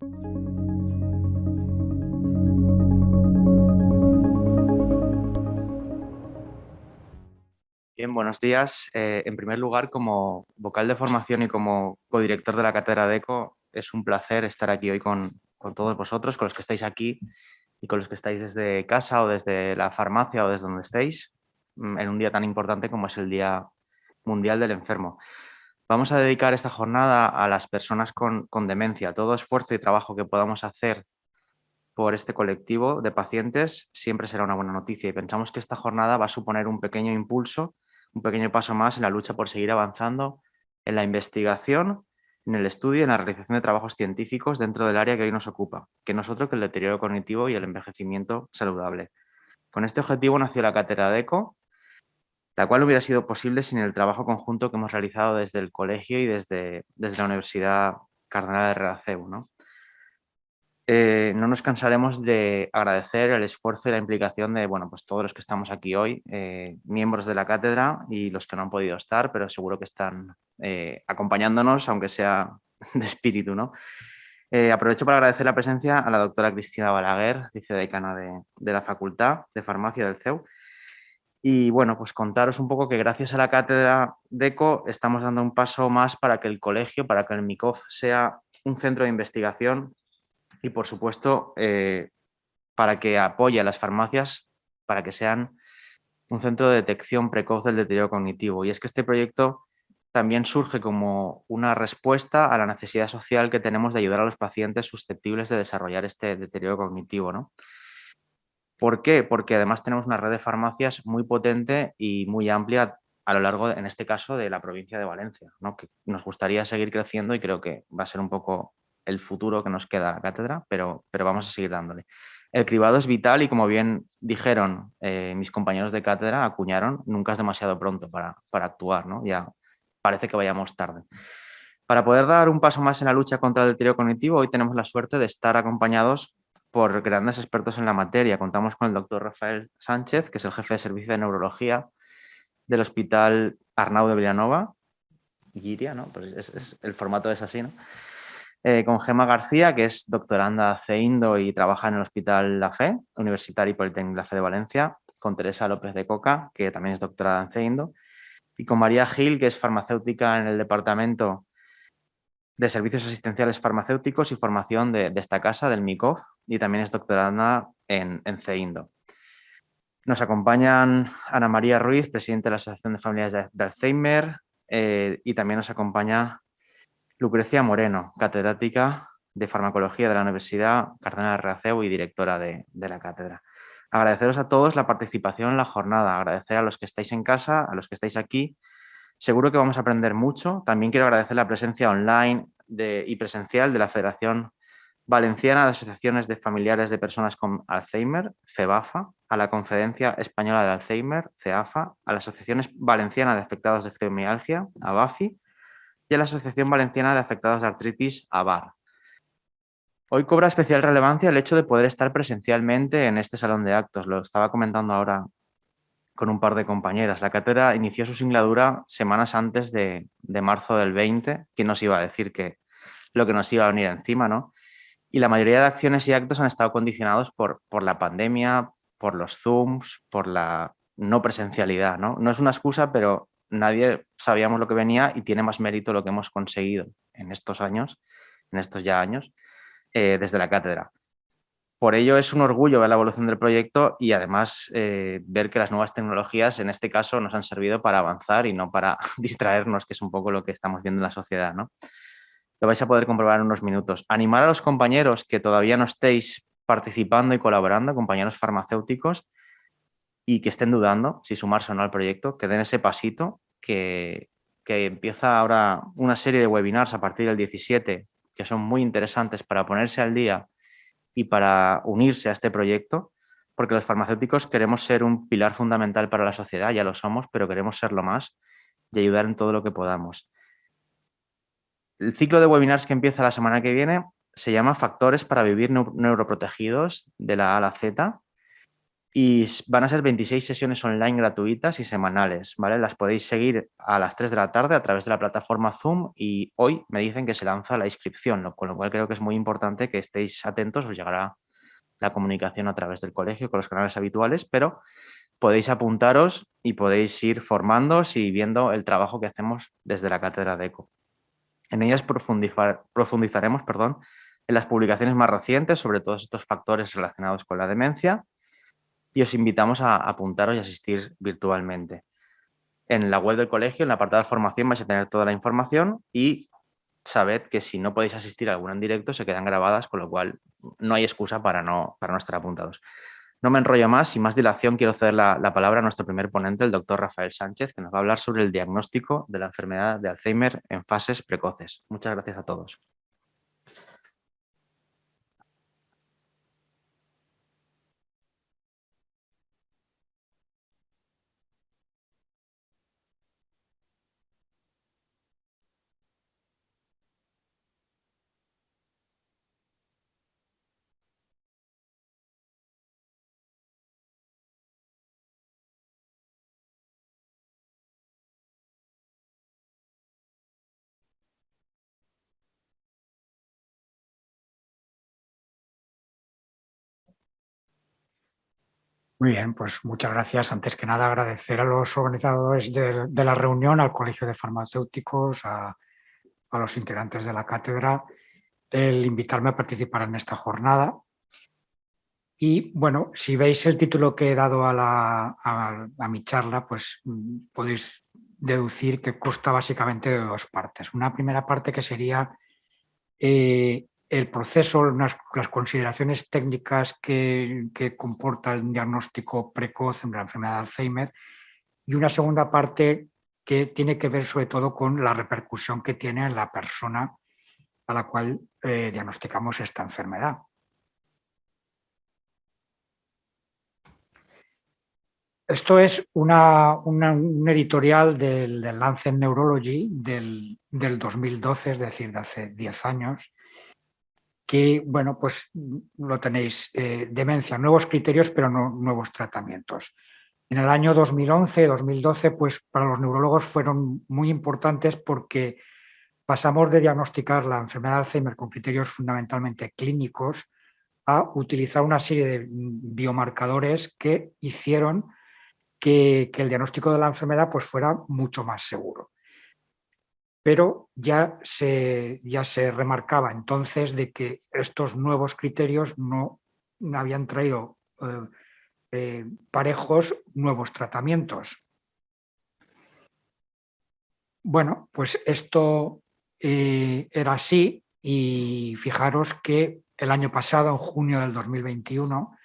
Bien, buenos días. En primer lugar, como vocal de formación y como codirector de la Cátedra de ECO, es un placer estar aquí hoy con todos vosotros, con los que estáis aquí y con los que estáis desde casa o desde la farmacia o desde donde estéis, en un día tan importante como es el Día Mundial del Enfermo. Vamos a dedicar esta jornada a las personas con demencia. Todo esfuerzo y trabajo que podamos hacer por este colectivo de pacientes siempre será una buena noticia y pensamos que esta jornada va a suponer un pequeño impulso, un pequeño paso más en la lucha por seguir avanzando en la investigación, en el estudio y en la realización de trabajos científicos dentro del área que hoy nos ocupa, que no es otro que el deterioro cognitivo y el envejecimiento saludable. Con este objetivo nació la Cátedra de ECO, la cual no hubiera sido posible sin el trabajo conjunto que hemos realizado desde el colegio y desde la Universidad Cardenal de Errázuriz, ¿no? No nos cansaremos de agradecer el esfuerzo y la implicación de pues todos los que estamos aquí hoy, miembros de la cátedra y los que no han podido estar, pero seguro que están acompañándonos, aunque sea de espíritu, ¿no? Aprovecho para agradecer la presencia a la doctora Cristina Balaguer, vicedecana de la Facultad de Farmacia del CEU. Y pues contaros un poco que gracias a la cátedra DECO estamos dando un paso más para que el colegio, para que el MICOF sea un centro de investigación y, por supuesto, para que apoye a las farmacias para que sean un centro de detección precoz del deterioro cognitivo. Y es que este proyecto también surge como una respuesta a la necesidad social que tenemos de ayudar a los pacientes susceptibles de desarrollar este deterioro cognitivo, ¿no? ¿Por qué? Porque además tenemos una red de farmacias muy potente y muy amplia a lo largo, en este caso, de la provincia de Valencia, ¿no? Que nos gustaría seguir creciendo y creo que va a ser un poco el futuro que nos queda a la cátedra, pero vamos a seguir dándole. El cribado es vital y, como bien dijeron mis compañeros de cátedra, acuñaron, nunca es demasiado pronto para actuar, ¿no? Ya parece que vayamos tarde. Para poder dar un paso más en la lucha contra el deterioro cognitivo, hoy tenemos la suerte de estar acompañados por grandes expertos en la materia. Contamos con el doctor Rafael Sánchez, que es el jefe de servicio de neurología del Hospital Arnau de Vilanova, Guiria, ¿no? Pues el formato es así, ¿no? Con Gemma García, que es doctoranda CEINDO y trabaja en el Hospital La Fe, Universitario y Politécnico La Fe de Valencia, con Teresa López de Coca, que también es doctorada en CEINDO, y con María Gil, que es farmacéutica en el Departamento de Servicios Asistenciales Farmacéuticos y Formación de esta casa, del MICOF, y también es doctoranda en CEINDO. Nos acompañan Ana María Ruiz, presidenta de la Asociación de Familias de Alzheimer, y también nos acompaña Lucrecia Moreno, catedrática de Farmacología de la Universidad Cardenal Errázuriz y directora de la cátedra. Agradeceros a todos la participación en la jornada, agradecer a los que estáis en casa, a los que estáis aquí. Seguro que vamos a aprender mucho. También quiero agradecer la presencia online y presencial de la Federación Valenciana de Asociaciones de Familiares de Personas con Alzheimer, FEBAFA, a la Conferencia Española de Alzheimer, CEAFA, a la Asociación Valenciana de Afectados de Fibromialgia, ABAFI, y a la Asociación Valenciana de Afectados de Artritis, AVAR. Hoy cobra especial relevancia el hecho de poder estar presencialmente en este salón de actos. Lo estaba comentando ahora con un par de compañeras. La cátedra inició su singladura semanas antes de marzo del 20. ¿Quién nos iba a decir que lo que nos iba a venir encima, ¿no? Y la mayoría de acciones y actos han estado condicionados por la pandemia, por los Zooms, por la no presencialidad, ¿no? No es una excusa, pero nadie sabíamos lo que venía y tiene más mérito lo que hemos conseguido en estos años, en estos ya años, desde la cátedra. Por ello es un orgullo ver la evolución del proyecto y además ver que las nuevas tecnologías en este caso nos han servido para avanzar y no para distraernos, que es un poco lo que estamos viendo en la sociedad, ¿no? Lo vais a poder comprobar en unos minutos. Animar a los compañeros que todavía no estéis participando y colaborando, compañeros farmacéuticos, y que estén dudando si sumarse o no al proyecto, que den ese pasito, que empieza ahora una serie de webinars a partir del 17, que son muy interesantes para ponerse al día y para unirse a este proyecto, porque los farmacéuticos queremos ser un pilar fundamental para la sociedad, ya lo somos, pero queremos serlo más y ayudar en todo lo que podamos. El ciclo de webinars que empieza la semana que viene se llama Factores para vivir neuroprotegidos de la A a la Z Y van a ser 26 sesiones online gratuitas y semanales, ¿vale? Las podéis seguir a las 3 de la tarde a través de la plataforma Zoom y hoy me dicen que se lanza la inscripción, con lo cual creo que es muy importante que estéis atentos, os llegará la comunicación a través del colegio con los canales habituales, pero podéis apuntaros y podéis ir formándoos y viendo el trabajo que hacemos desde la Cátedra de ECO. En ellas profundizaremos, en las publicaciones más recientes sobre todos estos factores relacionados con la demencia y os invitamos a apuntaros y asistir virtualmente. En la web del colegio, en la apartado de formación, vais a tener toda la información y sabed que si no podéis asistir a alguna en directo, se quedan grabadas, con lo cual no hay excusa para no estar apuntados. No me enrollo más, sin más dilación quiero ceder la palabra a nuestro primer ponente, el doctor Rafael Sánchez, que nos va a hablar sobre el diagnóstico de la enfermedad de Alzheimer en fases precoces. Muchas gracias a todos. Muy bien, pues muchas gracias. Antes que nada, agradecer a los organizadores de la reunión, al Colegio de Farmacéuticos, a los integrantes de la cátedra, el invitarme a participar en esta jornada. Y bueno, si veis el título que he dado a mi charla, pues podéis deducir que consta básicamente de dos partes. Una primera parte que sería el proceso, las consideraciones técnicas que comporta el diagnóstico precoz en la enfermedad de Alzheimer, y una segunda parte que tiene que ver sobre todo con la repercusión que tiene en la persona a la cual diagnosticamos esta enfermedad. Esto es un editorial del Lancet Neurology del 2012, es decir, de hace 10 años, que, bueno, pues lo tenéis, demencia, nuevos criterios, pero no nuevos tratamientos. En el año 2011-2012, pues para los neurólogos fueron muy importantes porque pasamos de diagnosticar la enfermedad de Alzheimer con criterios fundamentalmente clínicos a utilizar una serie de biomarcadores que hicieron que el diagnóstico de la enfermedad pues fuera mucho más seguro. Pero ya se remarcaba entonces de que estos nuevos criterios no habían traído parejos nuevos tratamientos. Bueno, pues esto era así, y fijaros que el año pasado, en junio del 2021,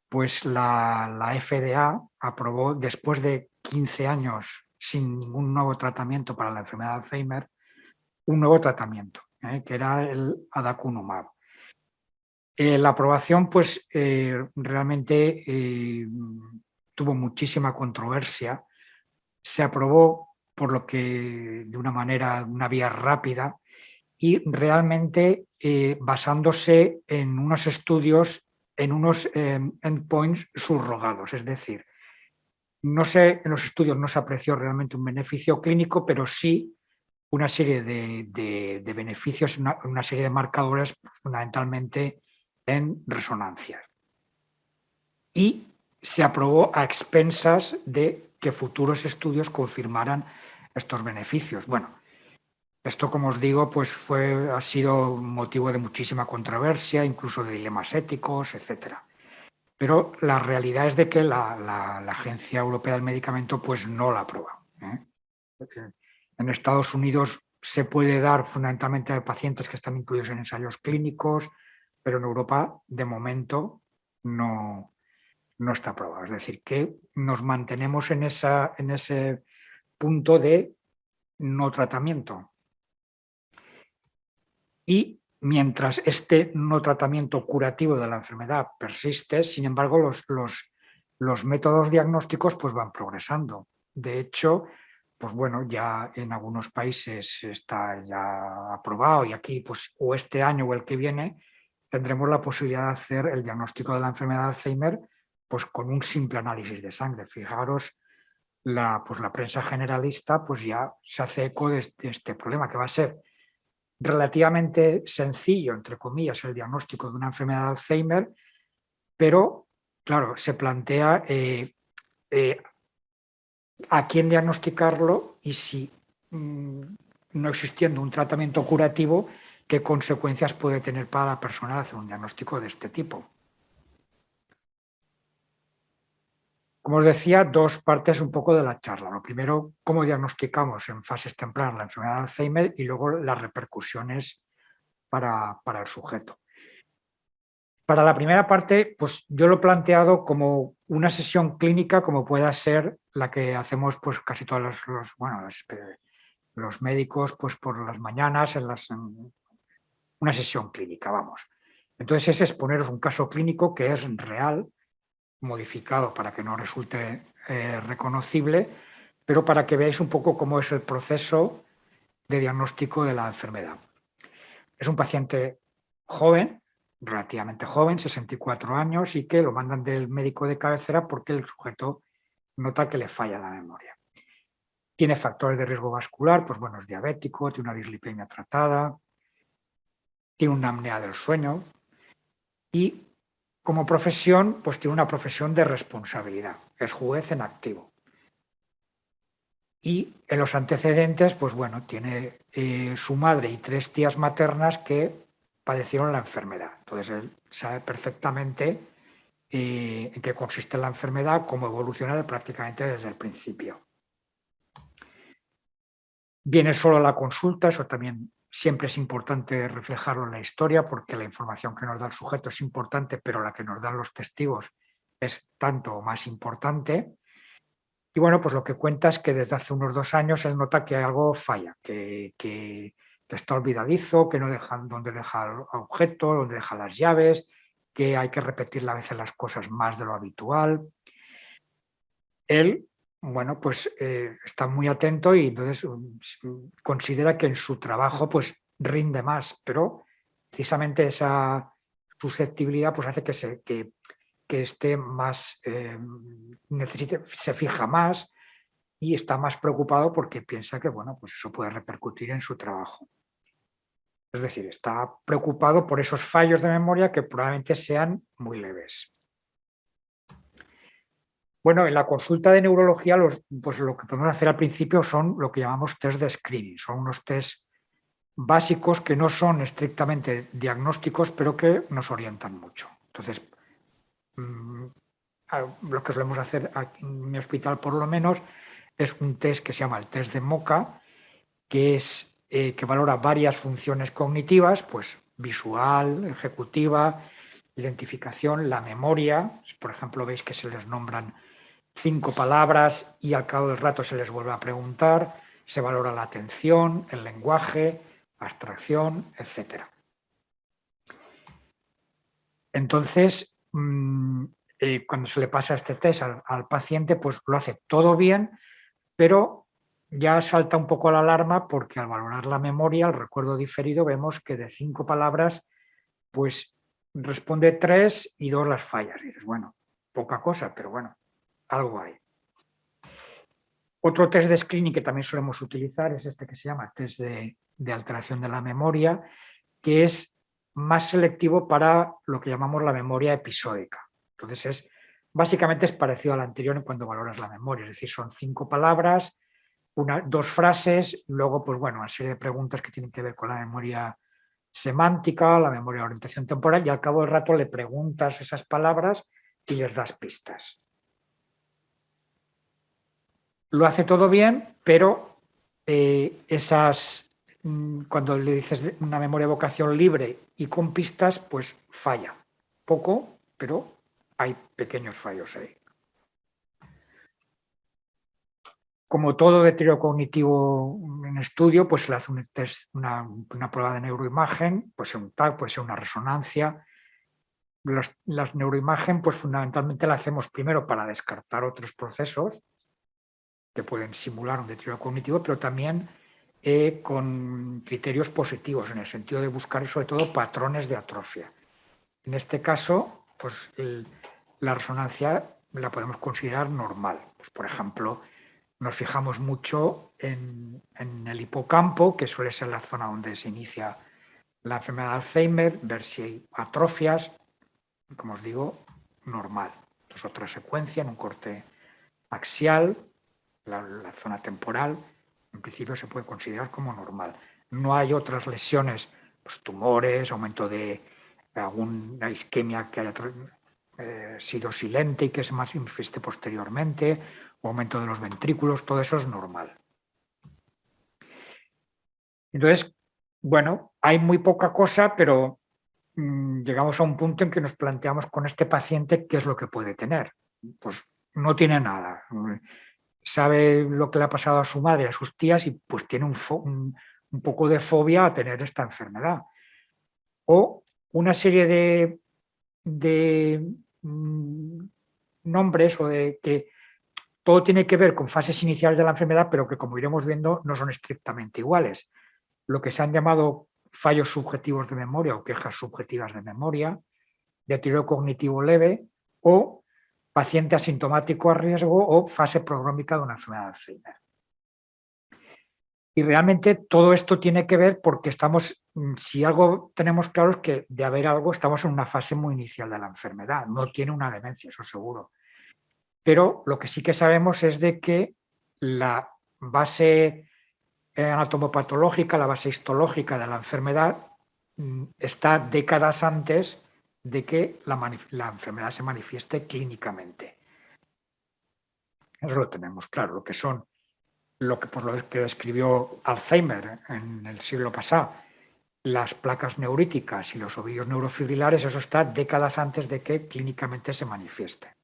pues la FDA aprobó, después de 15 años sin ningún nuevo tratamiento para la enfermedad de Alzheimer, un nuevo tratamiento, que era el aducanumab. La aprobación pues realmente tuvo muchísima controversia. Se aprobó por lo que de una vía rápida, y realmente basándose en unos estudios, en unos endpoints subrogados, es decir, en los estudios no se apreció realmente un beneficio clínico, pero sí una serie de beneficios, una serie de marcadores fundamentalmente en resonancia. Y se aprobó a expensas de que futuros estudios confirmaran estos beneficios. Bueno, esto, como os digo, pues ha sido motivo de muchísima controversia, incluso de dilemas éticos, etc. Pero la realidad es de que la Agencia Europea del Medicamento pues no la aprueba. En Estados Unidos se puede dar fundamentalmente a pacientes que están incluidos en ensayos clínicos, pero en Europa de momento no está aprobado. Es decir, que nos mantenemos en ese punto de no tratamiento. Y mientras este no tratamiento curativo de la enfermedad persiste, sin embargo, los métodos diagnósticos pues van progresando. De hecho, pues bueno, ya en algunos países está ya aprobado, y aquí pues o este año o el que viene tendremos la posibilidad de hacer el diagnóstico de la enfermedad de Alzheimer pues con un simple análisis de sangre. Fijaros, pues la prensa generalista pues ya se hace eco de este problema, que va a ser relativamente sencillo, entre comillas, el diagnóstico de una enfermedad de Alzheimer, pero, claro, se plantea a quién diagnosticarlo y si, no existiendo un tratamiento curativo, qué consecuencias puede tener para la persona hacer un diagnóstico de este tipo. Como os decía, dos partes un poco de la charla. Lo primero, cómo diagnosticamos en fases tempranas la enfermedad de Alzheimer y luego las repercusiones para el sujeto. Para la primera parte, pues yo lo he planteado como una sesión clínica, como pueda ser la que hacemos pues casi todos los médicos pues por las mañanas, en una sesión clínica, vamos. Entonces ese es poneros un caso clínico que es real, modificado para que no resulte reconocible, pero para que veáis un poco cómo es el proceso de diagnóstico de la enfermedad. Es un paciente joven, relativamente joven, 64 años, y que lo mandan del médico de cabecera porque el sujeto nota que le falla la memoria. Tiene factores de riesgo vascular, pues bueno, es diabético, tiene una dislipemia tratada, tiene una apnea del sueño y como profesión, pues tiene una profesión de responsabilidad, es juez en activo. Y en los antecedentes, pues bueno, tiene su madre y 3 tías maternas que padecieron la enfermedad. Entonces él sabe perfectamente en qué consiste la enfermedad, cómo evoluciona prácticamente desde el principio. Viene solo la consulta, eso también siempre es importante reflejarlo en la historia porque la información que nos da el sujeto es importante, pero la que nos dan los testigos es tanto más importante. Y bueno, pues lo que cuenta es que desde hace unos 2 años él nota que algo falla, que está olvidadizo, que no deja dónde deja el objeto, dónde deja las llaves, que hay que repetirle a veces las cosas más de lo habitual. Él, bueno, pues está muy atento y entonces considera que en su trabajo pues rinde más, pero precisamente esa susceptibilidad pues hace que esté más, se fija más y está más preocupado porque piensa que bueno, pues eso puede repercutir en su trabajo. Es decir, está preocupado por esos fallos de memoria que probablemente sean muy leves. Bueno, en la consulta de neurología, pues lo que podemos hacer al principio son lo que llamamos test de screening. Son unos test básicos que no son estrictamente diagnósticos, pero que nos orientan mucho. Entonces, lo que solemos hacer aquí en mi hospital, por lo menos, es un test que se llama el test de MoCA, que valora varias funciones cognitivas, pues visual, ejecutiva, identificación, la memoria. Por ejemplo, veis que se les nombran 5 palabras y al cabo del rato se les vuelve a preguntar. Se valora la atención, el lenguaje, abstracción, etc. Entonces, cuando se le pasa este test al paciente, pues lo hace todo bien, pero ya salta un poco la alarma porque al valorar la memoria, el recuerdo diferido, vemos que de 5 palabras, pues responde 3 y 2 las fallas. Y dices, bueno, poca cosa, pero bueno, algo hay. Otro test de screening que también solemos utilizar es este que se llama test de alteración de la memoria, que es más selectivo para lo que llamamos la memoria episódica. Entonces, básicamente es parecido al anterior en cuando valoras la memoria, es decir, son 5 palabras, 2 frases, luego, pues bueno, una serie de preguntas que tienen que ver con la memoria semántica, la memoria de orientación temporal, y al cabo del rato le preguntas esas palabras y les das pistas. Lo hace todo bien, pero cuando le dices una memoria de vocación libre y con pistas, pues falla. Poco, pero hay pequeños fallos ahí. Como todo deterioro cognitivo en estudio, pues se le hace un test, una prueba de neuroimagen, puede ser un TAC, puede ser una resonancia. Las neuroimagen, pues fundamentalmente la hacemos primero para descartar otros procesos que pueden simular un deterioro cognitivo, pero también con criterios positivos, en el sentido de buscar sobre todo patrones de atrofia. En este caso, pues la resonancia la podemos considerar normal. Pues, por ejemplo, nos fijamos mucho en el hipocampo, que suele ser la zona donde se inicia la enfermedad de Alzheimer, ver si hay atrofias, como os digo, normal. Entonces, otra secuencia en un corte axial, la zona temporal, en principio se puede considerar como normal. No hay otras lesiones, pues tumores, aumento de alguna isquemia que haya sido silente y que se manifieste posteriormente, o aumento de los ventrículos, todo eso es normal. Entonces, bueno, hay muy poca cosa, pero llegamos a un punto en que nos planteamos con este paciente qué es lo que puede tener. Pues no tiene nada. Sabe lo que le ha pasado a su madre y a sus tías y pues tiene un poco de fobia a tener esta enfermedad. O una serie de nombres o de que todo tiene que ver con fases iniciales de la enfermedad, pero que, como iremos viendo, no son estrictamente iguales. Lo que se han llamado fallos subjetivos de memoria o quejas subjetivas de memoria, deterioro cognitivo leve o paciente asintomático a riesgo o fase prodrómica de una enfermedad de Alzheimer. Y realmente todo esto tiene que ver porque estamos, si algo tenemos claro es que de haber algo estamos en una fase muy inicial de la enfermedad, no tiene una demencia, eso seguro. Pero lo que sí que sabemos es de que la base anatomopatológica, la base histológica de la enfermedad está décadas antes de que la enfermedad se manifieste clínicamente. Eso lo tenemos claro, lo que son, lo que describió Alzheimer en el siglo pasado, las placas neuríticas y los ovillos neurofibrilares, eso está décadas antes de que clínicamente se manifieste.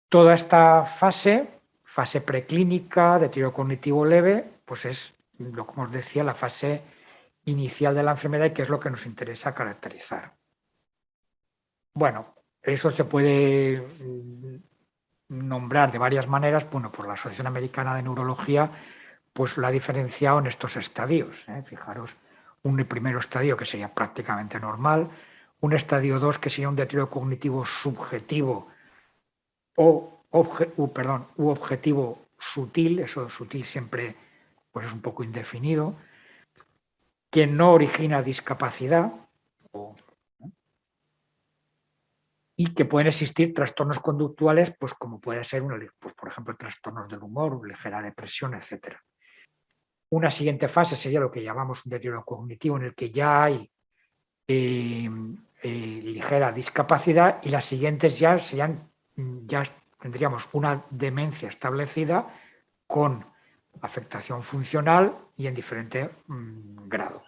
Toda esta fase preclínica, deterioro cognitivo leve, pues es, lo que os decía, la fase inicial de la enfermedad y que es lo que nos interesa caracterizar. Bueno, eso se puede nombrar de varias maneras. Bueno, pues la Asociación Americana de Neurología pues lo ha diferenciado en estos estadios. Fijaros, un primero estadio que sería prácticamente normal, un estadio 2 que sería un deterioro cognitivo subjetivo u objetivo sutil, eso sutil siempre pues es un poco indefinido, que no origina discapacidad y que pueden existir trastornos conductuales, pues como puede ser, pues por ejemplo, trastornos del humor, ligera depresión, etc. Una siguiente fase sería lo que llamamos un deterioro cognitivo, en el que ya hay ligera discapacidad, y las siguientes ya tendríamos una demencia establecida con afectación funcional y en diferente grado.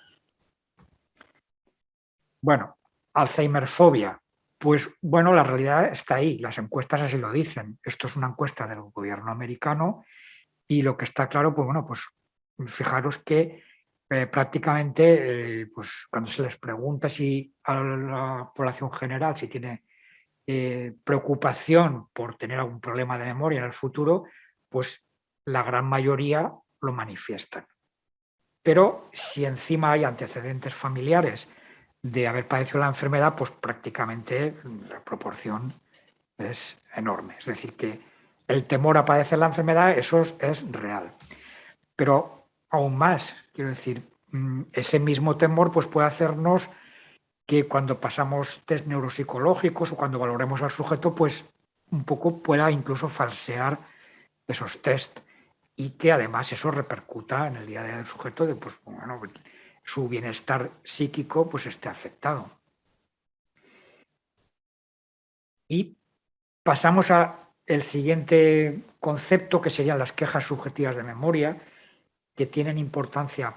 Bueno, Alzheimer fobia. Pues bueno, la realidad está ahí, las encuestas así lo dicen. Esto es una encuesta del gobierno americano y lo que está claro, pues bueno, pues fijaros que prácticamente pues cuando se les pregunta si a la población general si tiene preocupación por tener algún problema de memoria en el futuro, pues la gran mayoría lo manifiestan. Pero si encima hay antecedentes familiares de haber padecido la enfermedad, pues prácticamente la proporción es enorme. Es decir, que el temor a padecer la enfermedad, eso es real. Pero aún más, quiero decir, ese mismo temor pues puede hacernos que cuando pasamos test neuropsicológicos o cuando valoremos al sujeto, pues un poco pueda incluso falsear esos test y que además eso repercuta en el día a día del sujeto de pues bueno, su bienestar psíquico pues esté afectado. Y pasamos al siguiente concepto, que serían las quejas subjetivas de memoria, que tienen importancia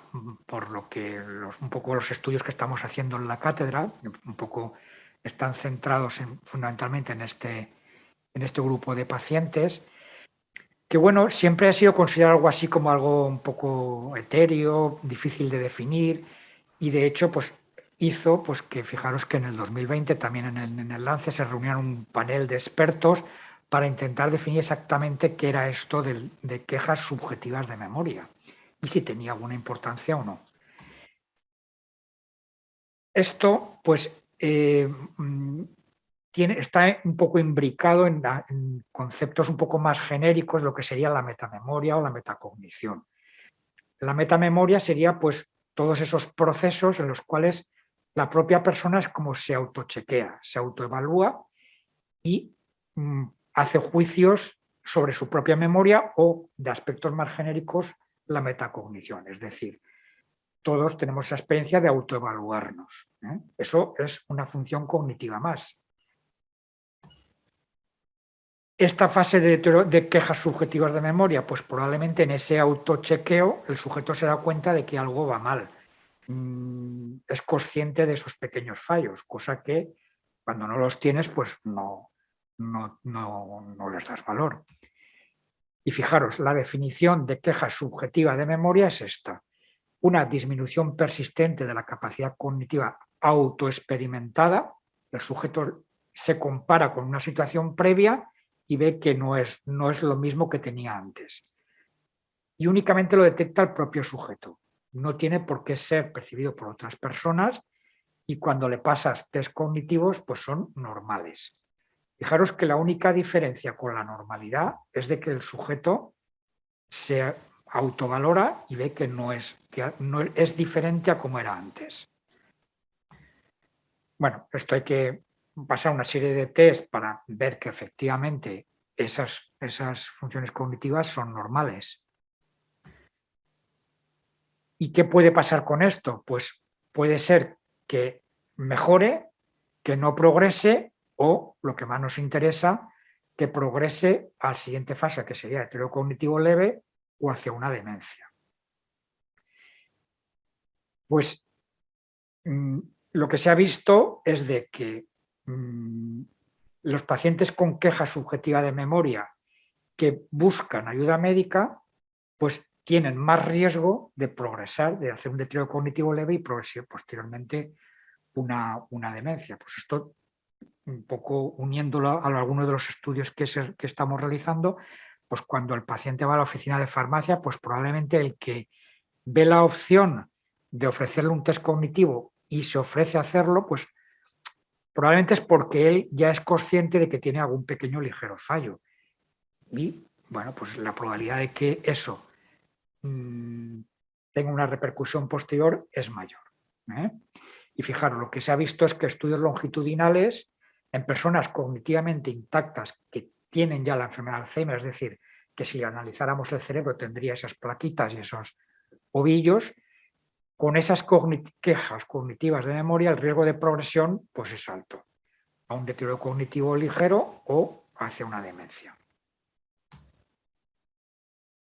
por lo que un poco los estudios que estamos haciendo en la cátedra, un poco están centrados fundamentalmente en este grupo de pacientes, que bueno, siempre ha sido considerado algo así como algo un poco etéreo, difícil de definir, y de hecho pues hizo pues que fijaros que en el 2020 también en el Lancet se reunieron un panel de expertos para intentar definir exactamente qué era esto de quejas subjetivas de memoria y si tenía alguna importancia o no. Esto pues está un poco imbricado en conceptos un poco más genéricos, lo que sería la metamemoria o la metacognición. La metamemoria sería pues todos esos procesos en los cuales la propia persona es como se autochequea, se autoevalúa y hace juicios sobre su propia memoria o, de aspectos más genéricos, la metacognición. Es decir, todos tenemos esa experiencia de autoevaluarnos. Eso es una función cognitiva más. Esta fase de quejas subjetivas de memoria, pues probablemente en ese autochequeo el sujeto se da cuenta de que algo va mal. Es consciente de esos pequeños fallos, cosa que cuando no los tienes, pues no les das valor. Y fijaros, la definición de queja subjetiva de memoria es esta: una disminución persistente de la capacidad cognitiva autoexperimentada. El sujeto se compara con una situación previa y ve que no es lo mismo que tenía antes. Y únicamente lo detecta el propio sujeto. No tiene por qué ser percibido por otras personas y cuando le pasas test cognitivos, pues son normales. Fijaros que la única diferencia con la normalidad es de que el sujeto se autovalora y ve que no es diferente a como era antes. Bueno, esto hay que pasar una serie de test para ver que efectivamente esas funciones cognitivas son normales. ¿Y qué puede pasar con esto? Pues puede ser que mejore, que no progrese o, lo que más nos interesa, que progrese a la siguiente fase, que sería deterioro cognitivo leve o hacia una demencia. Pues lo que se ha visto es de que los pacientes con queja subjetiva de memoria que buscan ayuda médica, pues tienen más riesgo de progresar, de hacer un deterioro cognitivo leve y progresar posteriormente una demencia. Pues esto, un poco uniéndolo a algunos de los estudios que estamos realizando, pues cuando el paciente va a la oficina de farmacia, pues probablemente el que ve la opción de ofrecerle un test cognitivo y se ofrece a hacerlo, pues probablemente es porque él ya es consciente de que tiene algún pequeño ligero fallo. Y bueno, pues la probabilidad de que eso tenga una repercusión posterior es mayor. Y fijaros, lo que se ha visto es que estudios longitudinales en personas cognitivamente intactas que tienen ya la enfermedad de Alzheimer, es decir, que si analizáramos el cerebro tendría esas plaquitas y esos ovillos, con esas quejas cognitivas de memoria el riesgo de progresión pues es alto, a un deterioro cognitivo ligero o hacia una demencia.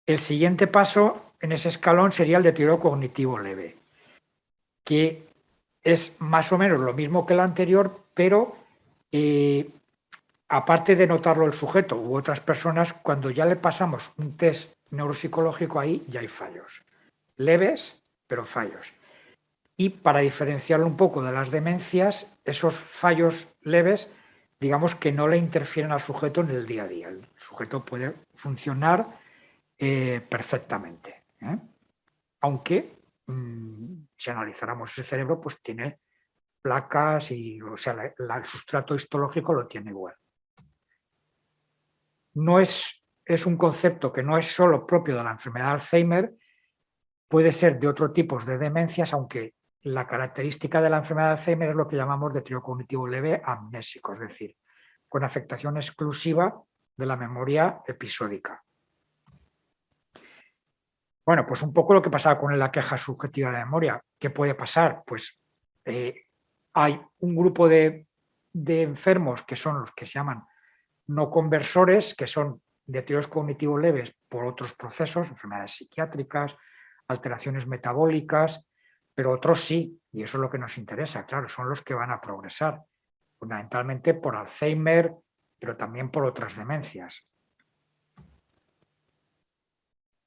El siguiente paso en ese escalón sería el deterioro cognitivo leve, que es más o menos lo mismo que el anterior, pero aparte de notarlo el sujeto u otras personas, cuando ya le pasamos un test neuropsicológico ahí ya hay fallos. Leves, pero fallos. Y para diferenciarlo un poco de las demencias, esos fallos leves, digamos que no le interfieren al sujeto en el día a día. El sujeto puede funcionar perfectamente. Aunque, si analizáramos ese cerebro, pues tiene placas y, o sea, el sustrato histológico lo tiene igual. No es un concepto que no es solo propio de la enfermedad de Alzheimer, puede ser de otros tipos de demencias, aunque la característica de la enfermedad de Alzheimer es lo que llamamos deterioro cognitivo leve amnésico, es decir, con afectación exclusiva de la memoria episódica. Bueno, pues un poco lo que pasaba con la queja subjetiva de memoria. ¿Qué puede pasar? Pues hay un grupo de enfermos que son los que se llaman no conversores, que son deterioros cognitivos leves por otros procesos, enfermedades psiquiátricas, alteraciones metabólicas, pero otros sí, y eso es lo que nos interesa, claro, son los que van a progresar, fundamentalmente por Alzheimer, pero también por otras demencias.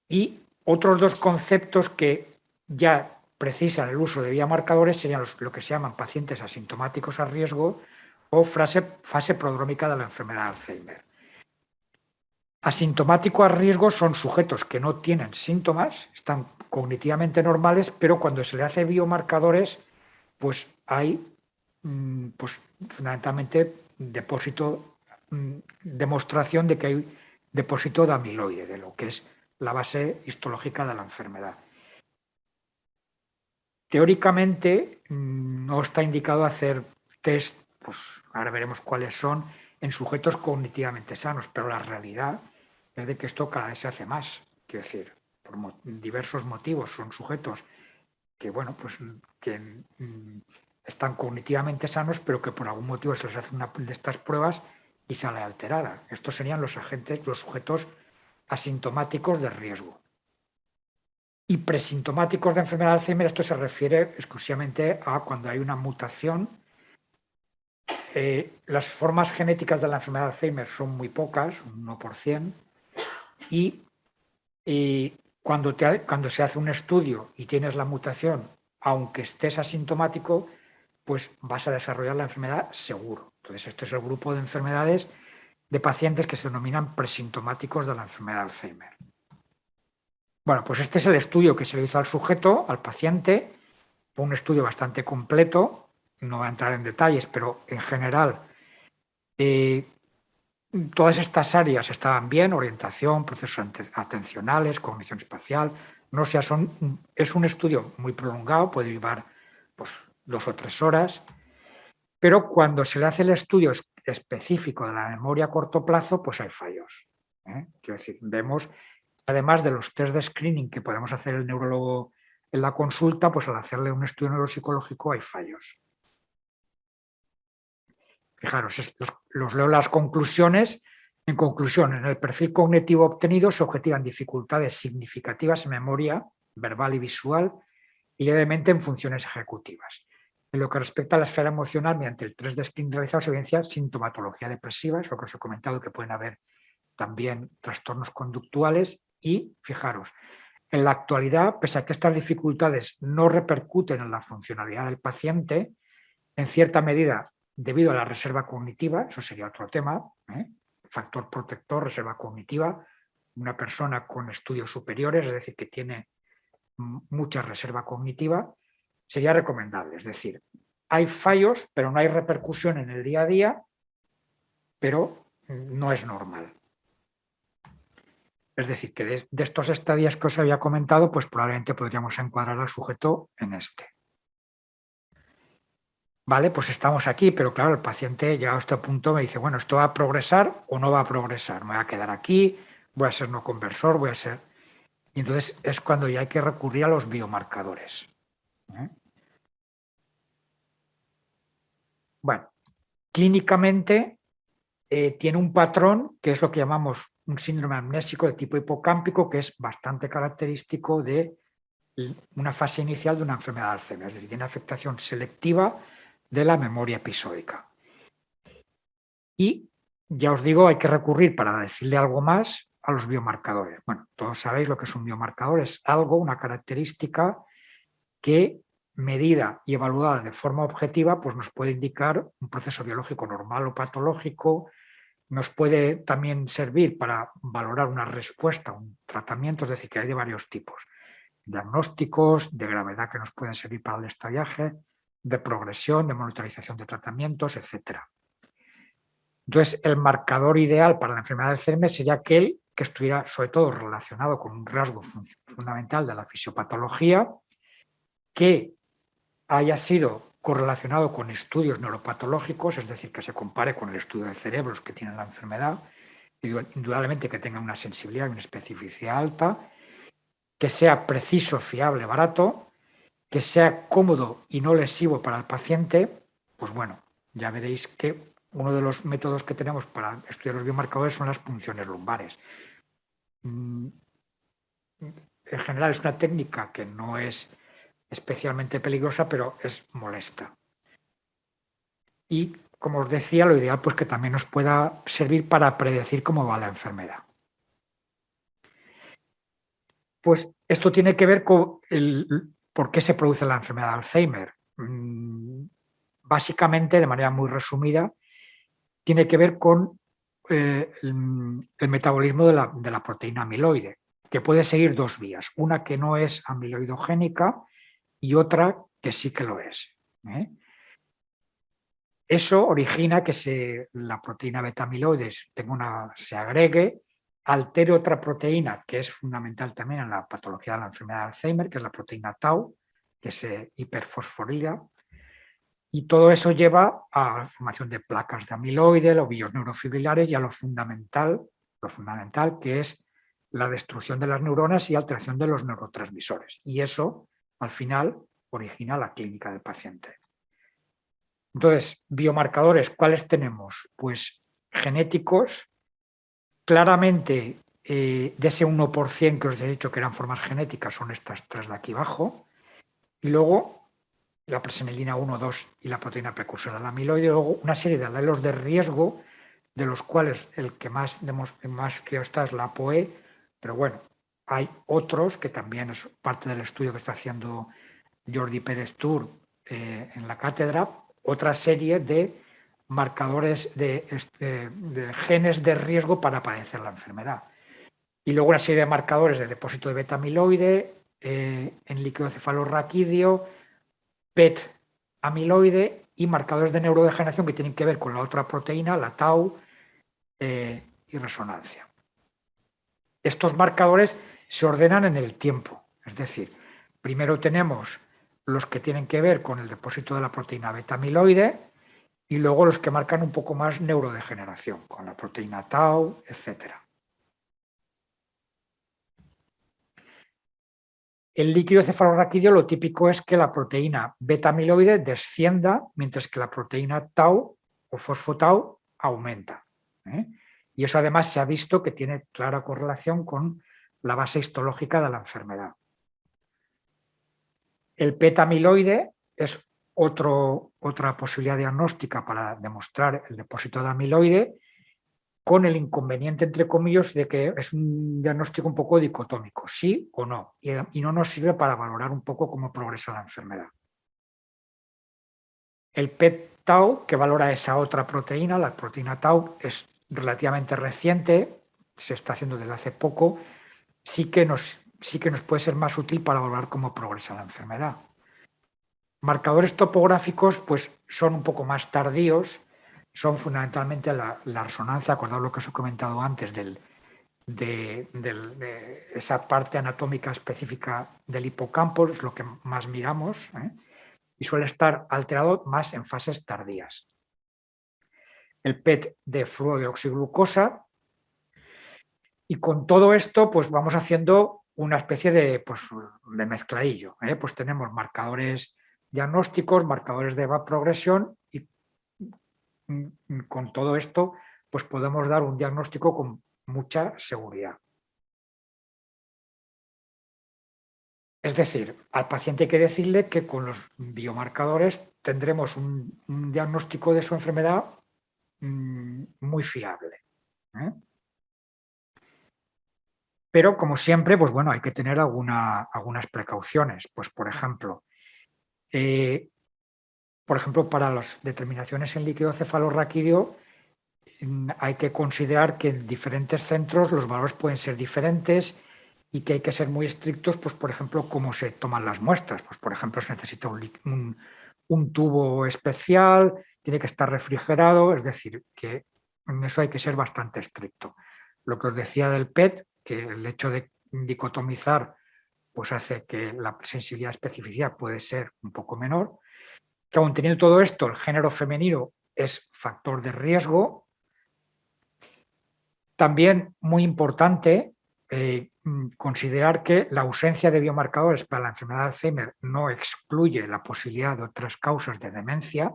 Y otros dos conceptos que ya precisan el uso de biomarcadores serían lo que se llaman pacientes asintomáticos a riesgo o fase prodrómica de la enfermedad de Alzheimer. Asintomático a riesgo son sujetos que no tienen síntomas, están cognitivamente normales, pero cuando se le hace biomarcadores, pues hay pues fundamentalmente demostración de que hay depósito de amiloide, de lo que es la base histológica de la enfermedad. Teóricamente no está indicado hacer test, pues ahora veremos cuáles son, en sujetos cognitivamente sanos, pero la realidad es de que esto cada vez se hace más. Quiero decir, por diversos motivos son sujetos que, bueno, pues que están cognitivamente sanos, pero que por algún motivo se les hace una de estas pruebas y sale alterada. Estos serían los sujetos asintomáticos de riesgo. Y presintomáticos de enfermedad de Alzheimer, esto se refiere exclusivamente a cuando hay una mutación. Las formas genéticas de la enfermedad de Alzheimer son muy pocas, un 1%, y cuando se hace un estudio y tienes la mutación, aunque estés asintomático, pues vas a desarrollar la enfermedad seguro. Entonces, este es el grupo de enfermedades de pacientes que se denominan presintomáticos de la enfermedad de Alzheimer. Bueno, pues este es el estudio que se le hizo al sujeto, al paciente. Fue un estudio bastante completo, no voy a entrar en detalles, pero en general todas estas áreas estaban bien: orientación, procesos atencionales, cognición espacial. No sé, es un estudio muy prolongado, puede llevar pues 2 o 3 horas, pero cuando se le hace el estudio específico de la memoria a corto plazo, pues hay fallos. Quiero decir, vemos, además de los test de screening que podemos hacer el neurólogo en la consulta, pues al hacerle un estudio neuropsicológico hay fallos. Fijaros, los leo las conclusiones. En conclusión, en el perfil cognitivo obtenido se objetivan dificultades significativas en memoria verbal y visual y levemente en funciones ejecutivas. En lo que respecta a la esfera emocional, mediante el test de screening realizado se evidencia sintomatología depresiva, es lo que os he comentado, que pueden haber también trastornos conductuales. Y fijaros, en la actualidad, pese a que estas dificultades no repercuten en la funcionalidad del paciente, en cierta medida debido a la reserva cognitiva, eso sería otro tema, factor protector, reserva cognitiva, una persona con estudios superiores, es decir, que tiene mucha reserva cognitiva, sería recomendable. Es decir, hay fallos, pero no hay repercusión en el día a día, pero no es normal. Es decir, que de estos estadios que os había comentado, pues probablemente podríamos encuadrar al sujeto en este. Vale, pues estamos aquí, pero claro, el paciente llegado a este punto me dice, bueno, ¿esto va a progresar o no va a progresar? ¿Me voy a quedar aquí? ¿Voy a ser no conversor? ¿Voy a ser...? Y entonces es cuando ya hay que recurrir a los biomarcadores. Bueno, clínicamente tiene un patrón que es lo que llamamos un síndrome amnésico de tipo hipocámpico, que es bastante característico de una fase inicial de una enfermedad de Alzheimer, es decir, tiene afectación selectiva de la memoria episódica. Y ya os digo, hay que recurrir, para decirle algo más, a los biomarcadores. Bueno, todos sabéis lo que es un biomarcador, es algo, una característica que, medida y evaluada de forma objetiva, pues nos puede indicar un proceso biológico normal o patológico. Nos puede también servir para valorar una respuesta a un tratamiento, es decir, que hay de varios tipos: diagnósticos, de gravedad, que nos pueden servir para el estadiaje, de progresión, de monitorización de tratamientos, etc. Entonces, el marcador ideal para la enfermedad de Alzheimer sería aquel que estuviera sobre todo relacionado con un rasgo fundamental de la fisiopatología, que haya sido correlacionado con estudios neuropatológicos, es decir, que se compare con el estudio de cerebros que tienen la enfermedad, indudablemente que tenga una sensibilidad y una especificidad alta, que sea preciso, fiable, barato, que sea cómodo y no lesivo para el paciente. Pues bueno, ya veréis que uno de los métodos que tenemos para estudiar los biomarcadores son las punciones lumbares. En general es una técnica que no es especialmente peligrosa, pero es molesta. Y, como os decía, lo ideal pues que también nos pueda servir para predecir cómo va la enfermedad. Pues esto tiene que ver con por qué se produce la enfermedad de Alzheimer. Básicamente, de manera muy resumida, tiene que ver con el metabolismo de la proteína amiloide, que puede seguir 2 vías: una que no es amiloidogénica y otra que sí que lo es. Eso origina que la proteína beta-amiloide se agregue, altere otra proteína que es fundamental también en la patología de la enfermedad de Alzheimer, que es la proteína tau, que se hiperfosforila, y todo eso lleva a la formación de placas de amiloide, lobillos neurofibrilares y a lo fundamental que es la destrucción de las neuronas y alteración de los neurotransmisores. Y eso, al final, origina la clínica del paciente. Entonces, biomarcadores, ¿cuáles tenemos? Pues genéticos, claramente de ese 1% que os he dicho que eran formas genéticas, son estas tres de aquí abajo, y luego la presenilina 1, 2 y la proteína precursora del amiloide, y luego una serie de alelos de riesgo, de los cuales el que más estudiado está es la ApoE, pero bueno, hay otros que también es parte del estudio que está haciendo Jordi Pérez Tur en la cátedra, otra serie de marcadores de genes de riesgo para padecer la enfermedad. Y luego una serie de marcadores de depósito de beta-amiloide en líquido cefalorraquídeo, PET amiloide y marcadores de neurodegeneración que tienen que ver con la otra proteína, la tau, y resonancia. Estos marcadores se ordenan en el tiempo, es decir, primero tenemos los que tienen que ver con el depósito de la proteína beta-amiloide y luego los que marcan un poco más neurodegeneración, con la proteína tau, etc. El líquido cefalorraquídeo lo típico es que la proteína beta-amiloide descienda, mientras que la proteína tau o fosfotau aumenta. Y eso además se ha visto que tiene clara correlación con la base histológica de la enfermedad. El beta-amiloide es otra posibilidad diagnóstica para demostrar el depósito de amiloide, con el inconveniente, entre comillas, de que es un diagnóstico un poco dicotómico, sí o no, y no nos sirve para valorar un poco cómo progresa la enfermedad. El PET-tau, que valora esa otra proteína, la proteína tau, es relativamente reciente, se está haciendo desde hace poco, sí que nos puede ser más útil para valorar cómo progresa la enfermedad. Marcadores topográficos pues, son un poco más tardíos, son fundamentalmente la resonancia, acordad lo que os he comentado antes de esa parte anatómica específica del hipocampo, es lo que más miramos, y suele estar alterado más en fases tardías. El PET de flujo de oxiglucosa, y con todo esto pues vamos haciendo una especie de mezcladillo. Pues tenemos marcadores diagnósticos, marcadores de progresión, y con todo esto pues podemos dar un diagnóstico con mucha seguridad. Es decir, al paciente hay que decirle que con los biomarcadores tendremos un diagnóstico de su enfermedad muy fiable. Pero, como siempre, pues bueno, hay que tener algunas precauciones. Pues, por ejemplo, para las determinaciones en líquido cefalorraquídeo, hay que considerar que en diferentes centros los valores pueden ser diferentes y que hay que ser muy estrictos, pues por ejemplo, cómo se toman las muestras. Pues por ejemplo, se necesita un tubo especial, tiene que estar refrigerado, es decir, que en eso hay que ser bastante estricto. Lo que os decía del PET, que el hecho de dicotomizar pues hace que la sensibilidad especificidad puede ser un poco menor, que aun teniendo todo esto, el género femenino es factor de riesgo. También muy importante considerar que la ausencia de biomarcadores para la enfermedad de Alzheimer no excluye la posibilidad de otras causas de demencia.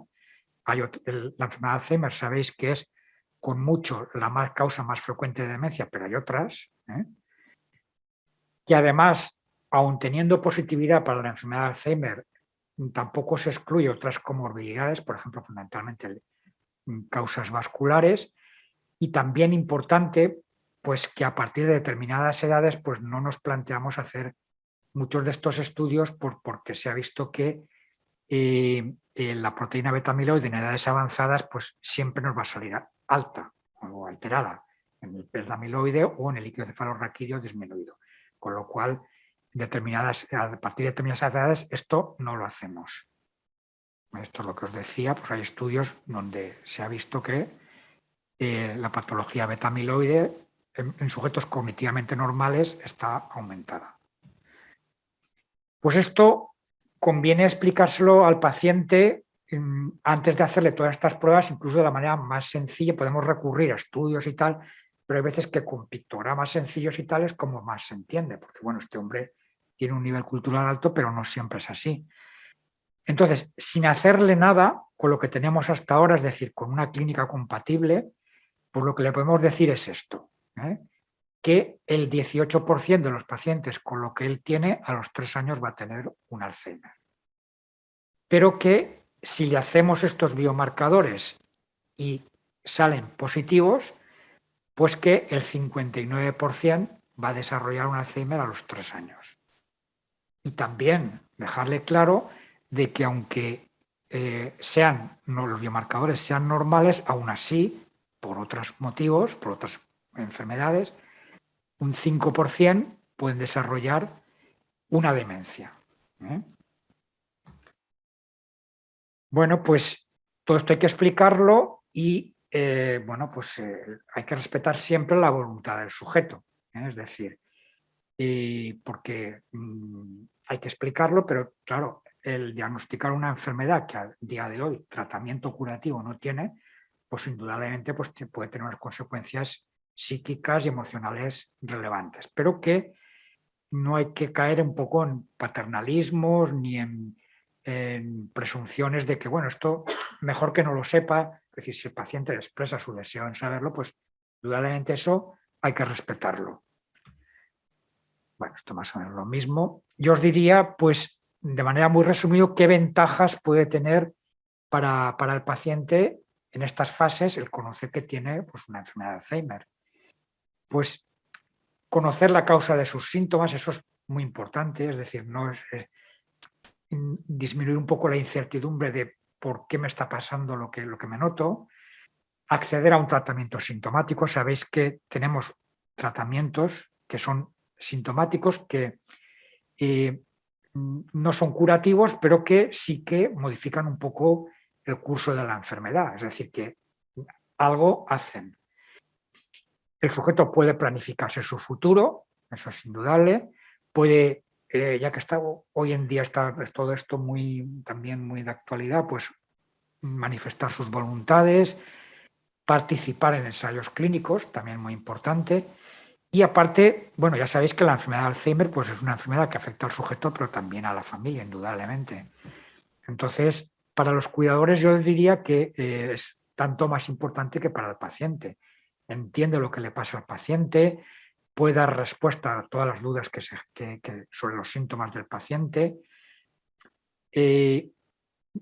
La enfermedad de Alzheimer sabéis que es con mucho la causa más frecuente de demencia, pero hay otras. Que además, aun teniendo positividad para la enfermedad de Alzheimer, tampoco se excluye otras comorbilidades, por ejemplo, fundamentalmente causas vasculares. Y también importante, pues que a partir de determinadas edades pues no nos planteamos hacer muchos de estos estudios porque se ha visto que la proteína beta-amiloide en edades avanzadas pues siempre nos va a salir alta o alterada en el beta-amiloide o en el líquido cefalorraquídeo disminuido. Con lo cual, a partir de determinadas edades esto no lo hacemos. Esto es lo que os decía, pues hay estudios donde se ha visto que la patología beta-amiloide en sujetos cognitivamente normales está aumentada. Pues esto conviene explicárselo al paciente antes de hacerle todas estas pruebas, incluso de la manera más sencilla. Podemos recurrir a estudios y tal, pero hay veces que con pictogramas sencillos y tal es como más se entiende, porque bueno, este hombre tiene un nivel cultural alto, pero no siempre es así. Entonces, sin hacerle nada con lo que tenemos hasta ahora, es decir, con una clínica compatible, pues lo que le podemos decir es esto, que el 18% de los pacientes con lo que él tiene a los 3 años va a tener un Alzheimer. Pero que si le hacemos estos biomarcadores y salen positivos, pues que el 59% va a desarrollar un Alzheimer a los 3 años. Y también dejarle claro de que aunque los biomarcadores sean normales, aún así, por otros motivos, por otras enfermedades, un 5% pueden desarrollar una demencia. Bueno, pues todo esto hay que explicarlo y bueno, pues hay que respetar siempre la voluntad del sujeto. Es decir, porque hay que explicarlo, pero claro, el diagnosticar una enfermedad que a día de hoy tratamiento curativo no tiene, pues indudablemente pues, puede tener unas consecuencias psíquicas y emocionales relevantes, pero que no hay que caer un poco en paternalismos ni en presunciones de que, bueno, esto mejor que no lo sepa. Es decir, si el paciente expresa su deseo en saberlo, pues indudablemente eso hay que respetarlo. Bueno, esto más o menos lo mismo. Yo os diría, pues, de manera muy resumida, qué ventajas puede tener para el paciente en estas fases el conocer que tiene pues, una enfermedad de Alzheimer. Pues conocer la causa de sus síntomas, eso es muy importante, es decir, no es disminuir un poco la incertidumbre de por qué me está pasando lo que me noto, acceder a un tratamiento sintomático. Sabéis que tenemos tratamientos que son sintomáticos, que no son curativos, pero que sí que modifican un poco el curso de la enfermedad, es decir, que algo hacen. El sujeto puede planificarse su futuro, eso es indudable, puede, ya que hoy en día está todo esto también muy de actualidad, pues manifestar sus voluntades, participar en ensayos clínicos, también muy importante. Y aparte, bueno, ya sabéis que la enfermedad de Alzheimer pues es una enfermedad que afecta al sujeto, pero también a la familia, indudablemente. Entonces, para los cuidadores yo diría que es tanto más importante que para el paciente. Entiende lo que le pasa al paciente, puede dar respuesta a todas las dudas sobre los síntomas del paciente,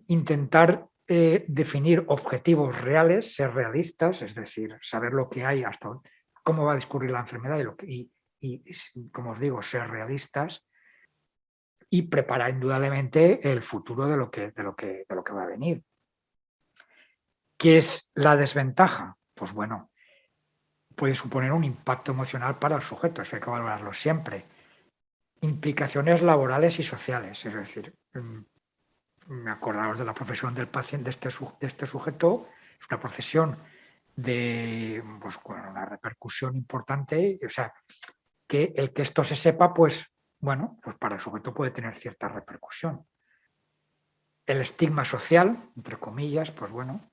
intentar definir objetivos reales, ser realistas, es decir, saber lo que hay, hasta cómo va a discurrir la enfermedad y como os digo, ser realistas y preparar indudablemente el futuro de lo que va a venir. ¿Qué es la desventaja? Pues bueno, puede suponer un impacto emocional para el sujeto, eso hay que valorarlo siempre. Implicaciones laborales y sociales, es decir, acordaros de la profesión del paciente, de este sujeto, es una profesión pues, con una repercusión importante, o sea, que el que esto se sepa, pues bueno, pues para el sujeto puede tener cierta repercusión. El estigma social, entre comillas, pues bueno,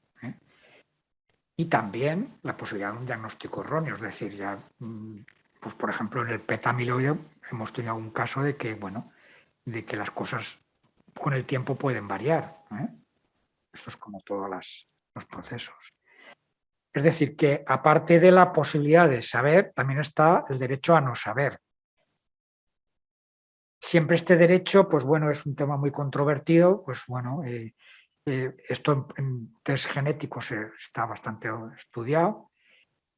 y también la posibilidad de un diagnóstico erróneo, es decir, ya, pues por ejemplo, en el beta-amiloide hemos tenido un caso de que, bueno, de que las cosas con el tiempo pueden variar. Esto es como todos los procesos. Es decir, que aparte de la posibilidad de saber, también está el derecho a no saber. Siempre este derecho, pues bueno, es un tema muy controvertido, pues bueno, esto en test genéticos está bastante estudiado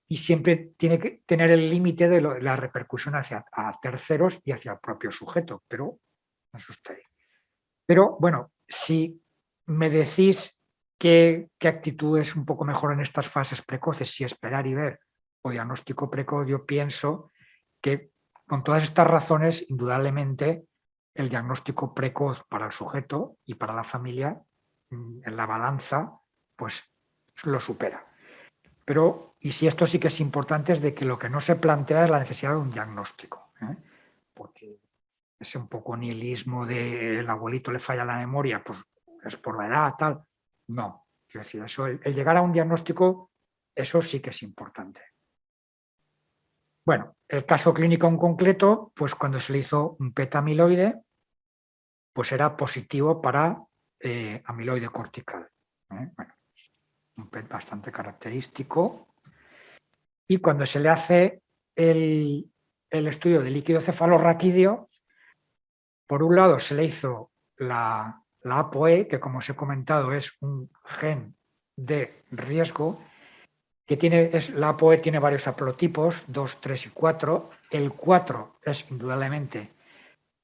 y siempre tiene que tener el límite de la repercusión hacia a terceros y hacia el propio sujeto, pero eso está ahí. Pero bueno, si me decís qué actitud es un poco mejor en estas fases precoces, si esperar y ver o diagnóstico precoz, yo pienso que con todas estas razones, indudablemente, el diagnóstico precoz para el sujeto y para la familia en la balanza, pues lo supera. Pero, y si esto sí que es importante, es de que lo que no se plantea es la necesidad de un diagnóstico, porque ese un poco nihilismo de el abuelito le falla la memoria, pues es por la edad, tal. No, quiero decir, eso, el llegar a un diagnóstico, eso sí que es importante. Bueno, el caso clínico en concreto, pues cuando se le hizo un PET amiloide, pues era positivo para amiloide cortical. Bueno, un PET bastante característico. Y cuando se le hace el estudio de líquido cefalorraquídeo, por un lado se le hizo la ApoE, que como os he comentado es un gen de riesgo, que la ApoE tiene varios haplotipos, 2, 3 y 4. El 4 es indudablemente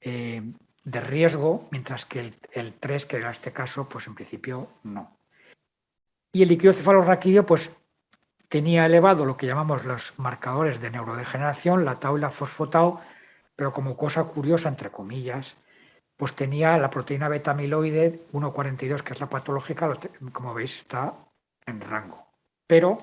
de riesgo, mientras que el 3, que era este caso, pues en principio no. Y el líquido cefalorraquídeo, pues tenía elevado lo que llamamos los marcadores de neurodegeneración, la tau y la fosfotau, pero como cosa curiosa, entre comillas, pues tenía la proteína beta amiloide 1,42, que es la patológica, como veis está en rango. Pero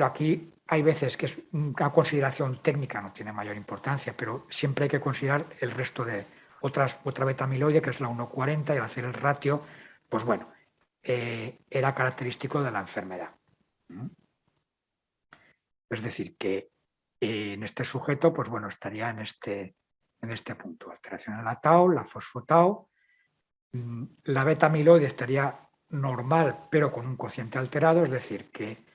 aquí hay veces que es una consideración técnica, no tiene mayor importancia, pero siempre hay que considerar el resto de otra beta amiloide, que es la 1,40, y al hacer el ratio, pues bueno, era característico de la enfermedad. Es decir, que en este sujeto, pues bueno, estaría en este punto. Alteración en la tau, la fosfotau. La beta amiloide estaría normal, pero con un cociente alterado, es decir, que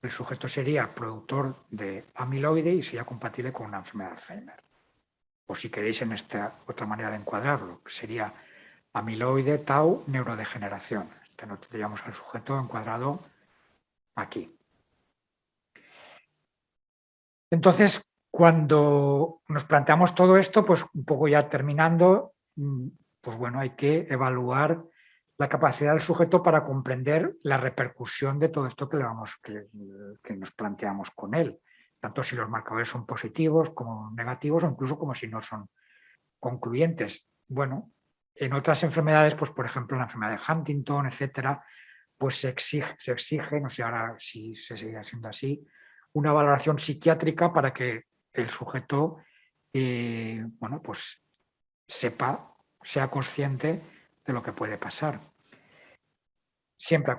el sujeto sería productor de amiloide y sería compatible con una enfermedad de Alzheimer. O si queréis en esta otra manera de encuadrarlo, sería amiloide, tau, neurodegeneración. No tendríamos al sujeto encuadrado aquí. Entonces, cuando nos planteamos todo esto, pues un poco ya terminando, pues bueno, hay que evaluar la capacidad del sujeto para comprender la repercusión de todo esto que nos planteamos con él, tanto si los marcadores son positivos como negativos o incluso como si no son concluyentes. Bueno, en otras enfermedades, pues por ejemplo la enfermedad de Huntington, etcétera, pues se exige, no sé ahora si se sigue haciendo así, una valoración psiquiátrica para que el sujeto, bueno, pues sepa, sea consciente de lo que puede pasar. Siempre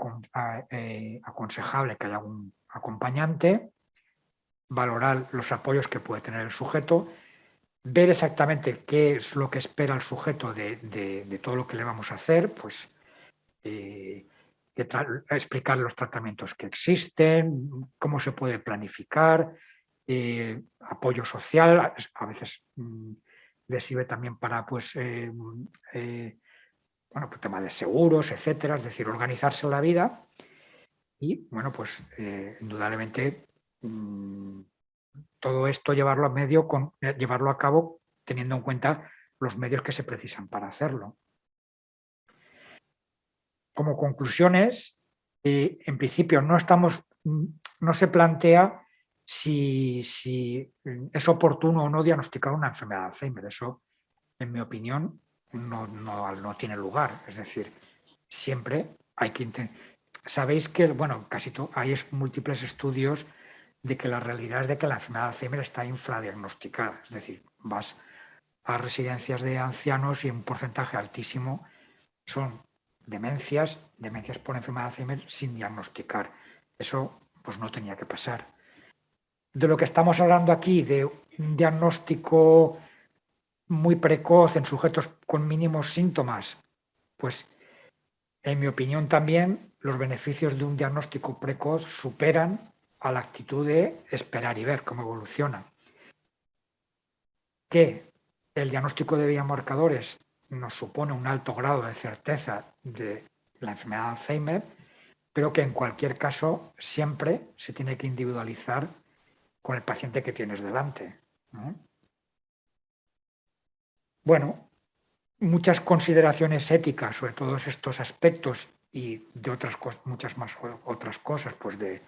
aconsejable que haya un acompañante, valorar los apoyos que puede tener el sujeto, ver exactamente qué es lo que espera el sujeto de todo lo que le vamos a hacer, pues explicar los tratamientos que existen, cómo se puede planificar, apoyo social, a veces les sirve también para pues, bueno, pues tema de seguros, etcétera, es decir, organizarse la vida y, bueno, pues indudablemente todo esto llevarlo llevarlo a cabo teniendo en cuenta los medios que se precisan para hacerlo. Como conclusiones, en principio no se plantea si es oportuno o no diagnosticar una enfermedad de Alzheimer. Eso, en mi opinión, no tiene lugar. Es decir, siempre hay que intentar. Sabéis que, bueno, hay múltiples estudios de que la realidad es de que la enfermedad de Alzheimer está infradiagnosticada. Es decir, vas a residencias de ancianos y un porcentaje altísimo son demencias por enfermedad de Alzheimer sin diagnosticar. Eso pues no tenía que pasar. De lo que estamos hablando aquí, de un diagnóstico muy precoz en sujetos con mínimos síntomas, pues en mi opinión también los beneficios de un diagnóstico precoz superan a la actitud de esperar y ver cómo evoluciona. Que el diagnóstico de biomarcadores nos supone un alto grado de certeza de la enfermedad de Alzheimer, pero que en cualquier caso siempre se tiene que individualizar con el paciente que tienes delante. Bueno, muchas consideraciones éticas sobre todos estos aspectos y de muchas más otras cosas, pues de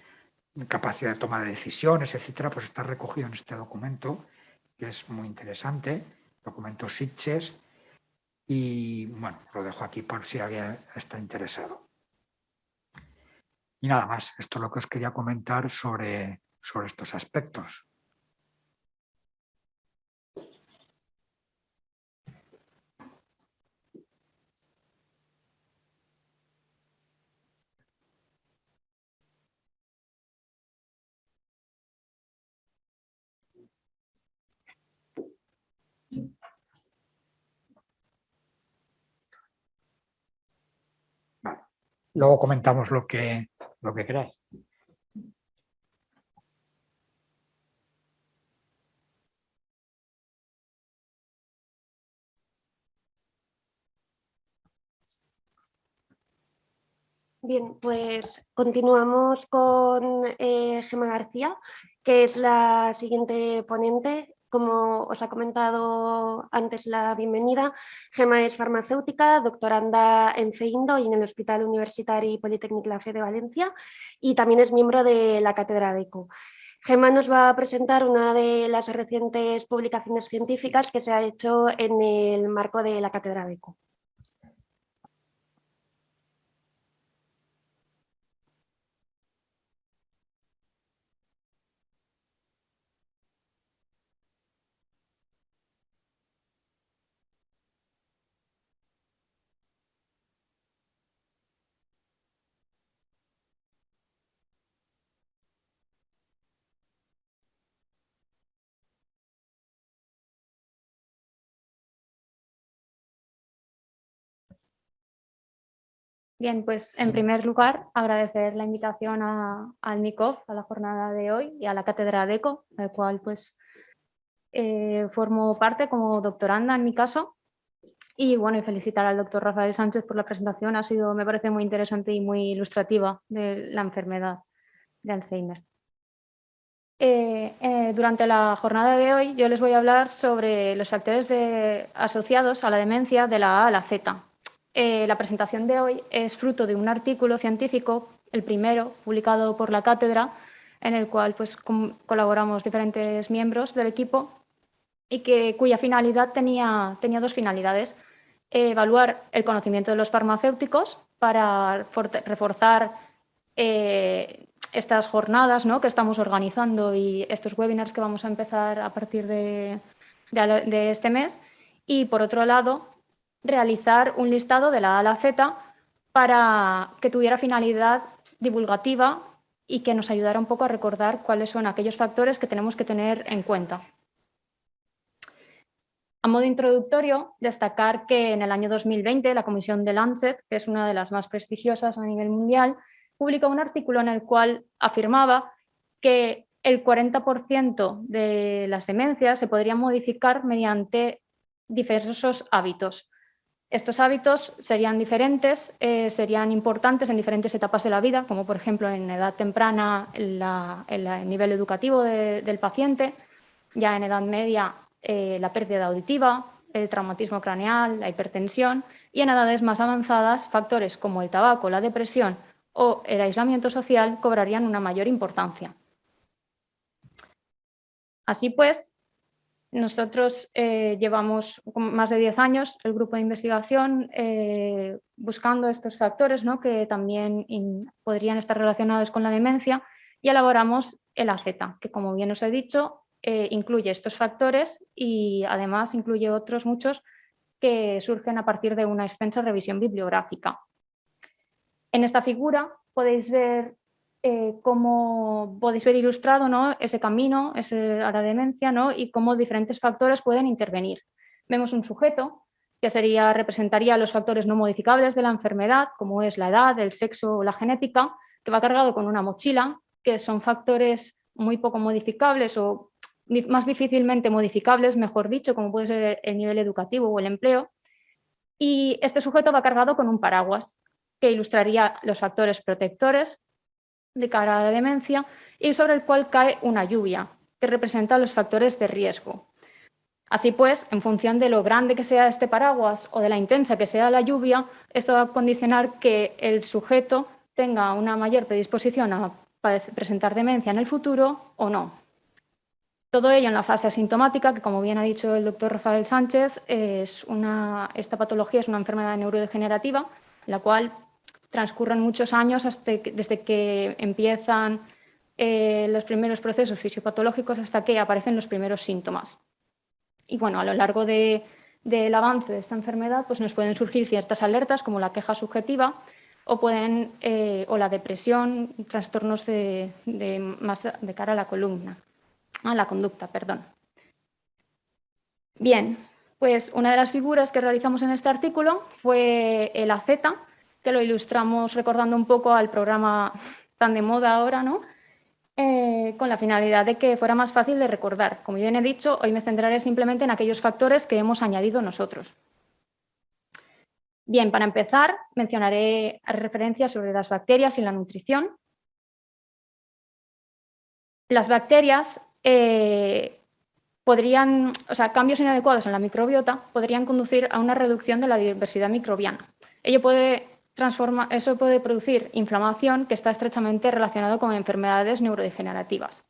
capacidad de toma de decisiones, etcétera, pues está recogido en este documento, que es muy interesante, documento Sitges. Y bueno, lo dejo aquí por si alguien está interesado. Y nada más, esto es lo que os quería comentar sobre estos aspectos. Vale. Luego comentamos lo que queráis. Bien, pues continuamos con Gemma García, que es la siguiente ponente. Como os ha comentado antes la bienvenida, Gemma es farmacéutica, doctoranda en CEINDO y en el Hospital Universitari Politécnic La Fe de Valencia, y también es miembro de la Cátedra DECO. Gemma nos va a presentar una de las recientes publicaciones científicas que se ha hecho en el marco de la Cátedra DECO. Bien, pues en primer lugar agradecer la invitación al MICOF, a la jornada de hoy y a la Cátedra DECO, del cual pues formo parte como doctoranda en mi caso. Y bueno, y felicitar al doctor Rafael Sánchez por la presentación, me parece muy interesante y muy ilustrativa de la enfermedad de Alzheimer. Durante la jornada de hoy yo les voy a hablar sobre los factores asociados a la demencia de la A a la Z. La presentación de hoy es fruto de un artículo científico, el primero, publicado por la cátedra, en el cual pues, colaboramos diferentes miembros del equipo y cuya finalidad tenía dos finalidades. Evaluar el conocimiento de los farmacéuticos para reforzar estas jornadas, ¿no?, que estamos organizando y estos webinars que vamos a empezar a partir de este mes. Y, por otro lado, realizar un listado de la A a la Z para que tuviera finalidad divulgativa y que nos ayudara un poco a recordar cuáles son aquellos factores que tenemos que tener en cuenta. A modo introductorio, destacar que en el año 2020 la Comisión de Lancet, que es una de las más prestigiosas a nivel mundial, publicó un artículo en el cual afirmaba que el 40% de las demencias se podrían modificar mediante diversos hábitos. Estos hábitos serían diferentes, serían importantes en diferentes etapas de la vida, como por ejemplo en edad temprana en el nivel educativo del paciente, ya en edad media la pérdida auditiva, el traumatismo craneal, la hipertensión, y en edades más avanzadas factores como el tabaco, la depresión o el aislamiento social cobrarían una mayor importancia. Así pues, nosotros llevamos más de 10 años el grupo de investigación buscando estos factores, ¿no?, que también podrían estar relacionados con la demencia, y elaboramos el AZ, que, como bien os he dicho, incluye estos factores y además incluye otros muchos que surgen a partir de una extensa revisión bibliográfica. En esta figura podéis ver ilustrado, ¿no?, ese camino a la demencia, ¿no?, y cómo diferentes factores pueden intervenir. Vemos un sujeto que representaría los factores no modificables de la enfermedad, como es la edad, el sexo o la genética, que va cargado con una mochila, que son factores muy poco modificables o más difícilmente modificables, mejor dicho, como puede ser el nivel educativo o el empleo. Y este sujeto va cargado con un paraguas que ilustraría los factores protectores de cara a la demencia y sobre el cual cae una lluvia que representa los factores de riesgo. Así pues, en función de lo grande que sea este paraguas o de la intensa que sea la lluvia, esto va a condicionar que el sujeto tenga una mayor predisposición a presentar demencia en el futuro o no. Todo ello en la fase asintomática, que como bien ha dicho el doctor Rafael Sánchez, esta patología es una enfermedad neurodegenerativa, en la cual transcurren muchos años desde que empiezan los primeros procesos fisiopatológicos hasta que aparecen los primeros síntomas. Y bueno, a lo largo del avance de esta enfermedad pues nos pueden surgir ciertas alertas como la queja subjetiva o la depresión, trastornos más de cara a la conducta. Bien, pues una de las figuras que realizamos en este artículo fue el AZ, que lo ilustramos recordando un poco al programa tan de moda ahora, ¿no? Con la finalidad de que fuera más fácil de recordar. Como bien he dicho, hoy me centraré simplemente en aquellos factores que hemos añadido nosotros. Bien, para empezar, mencionaré referencias sobre las bacterias y la nutrición. Las bacterias cambios inadecuados en la microbiota podrían conducir a una reducción de la diversidad microbiana. Eso puede producir inflamación que está estrechamente relacionado con enfermedades neurodegenerativas.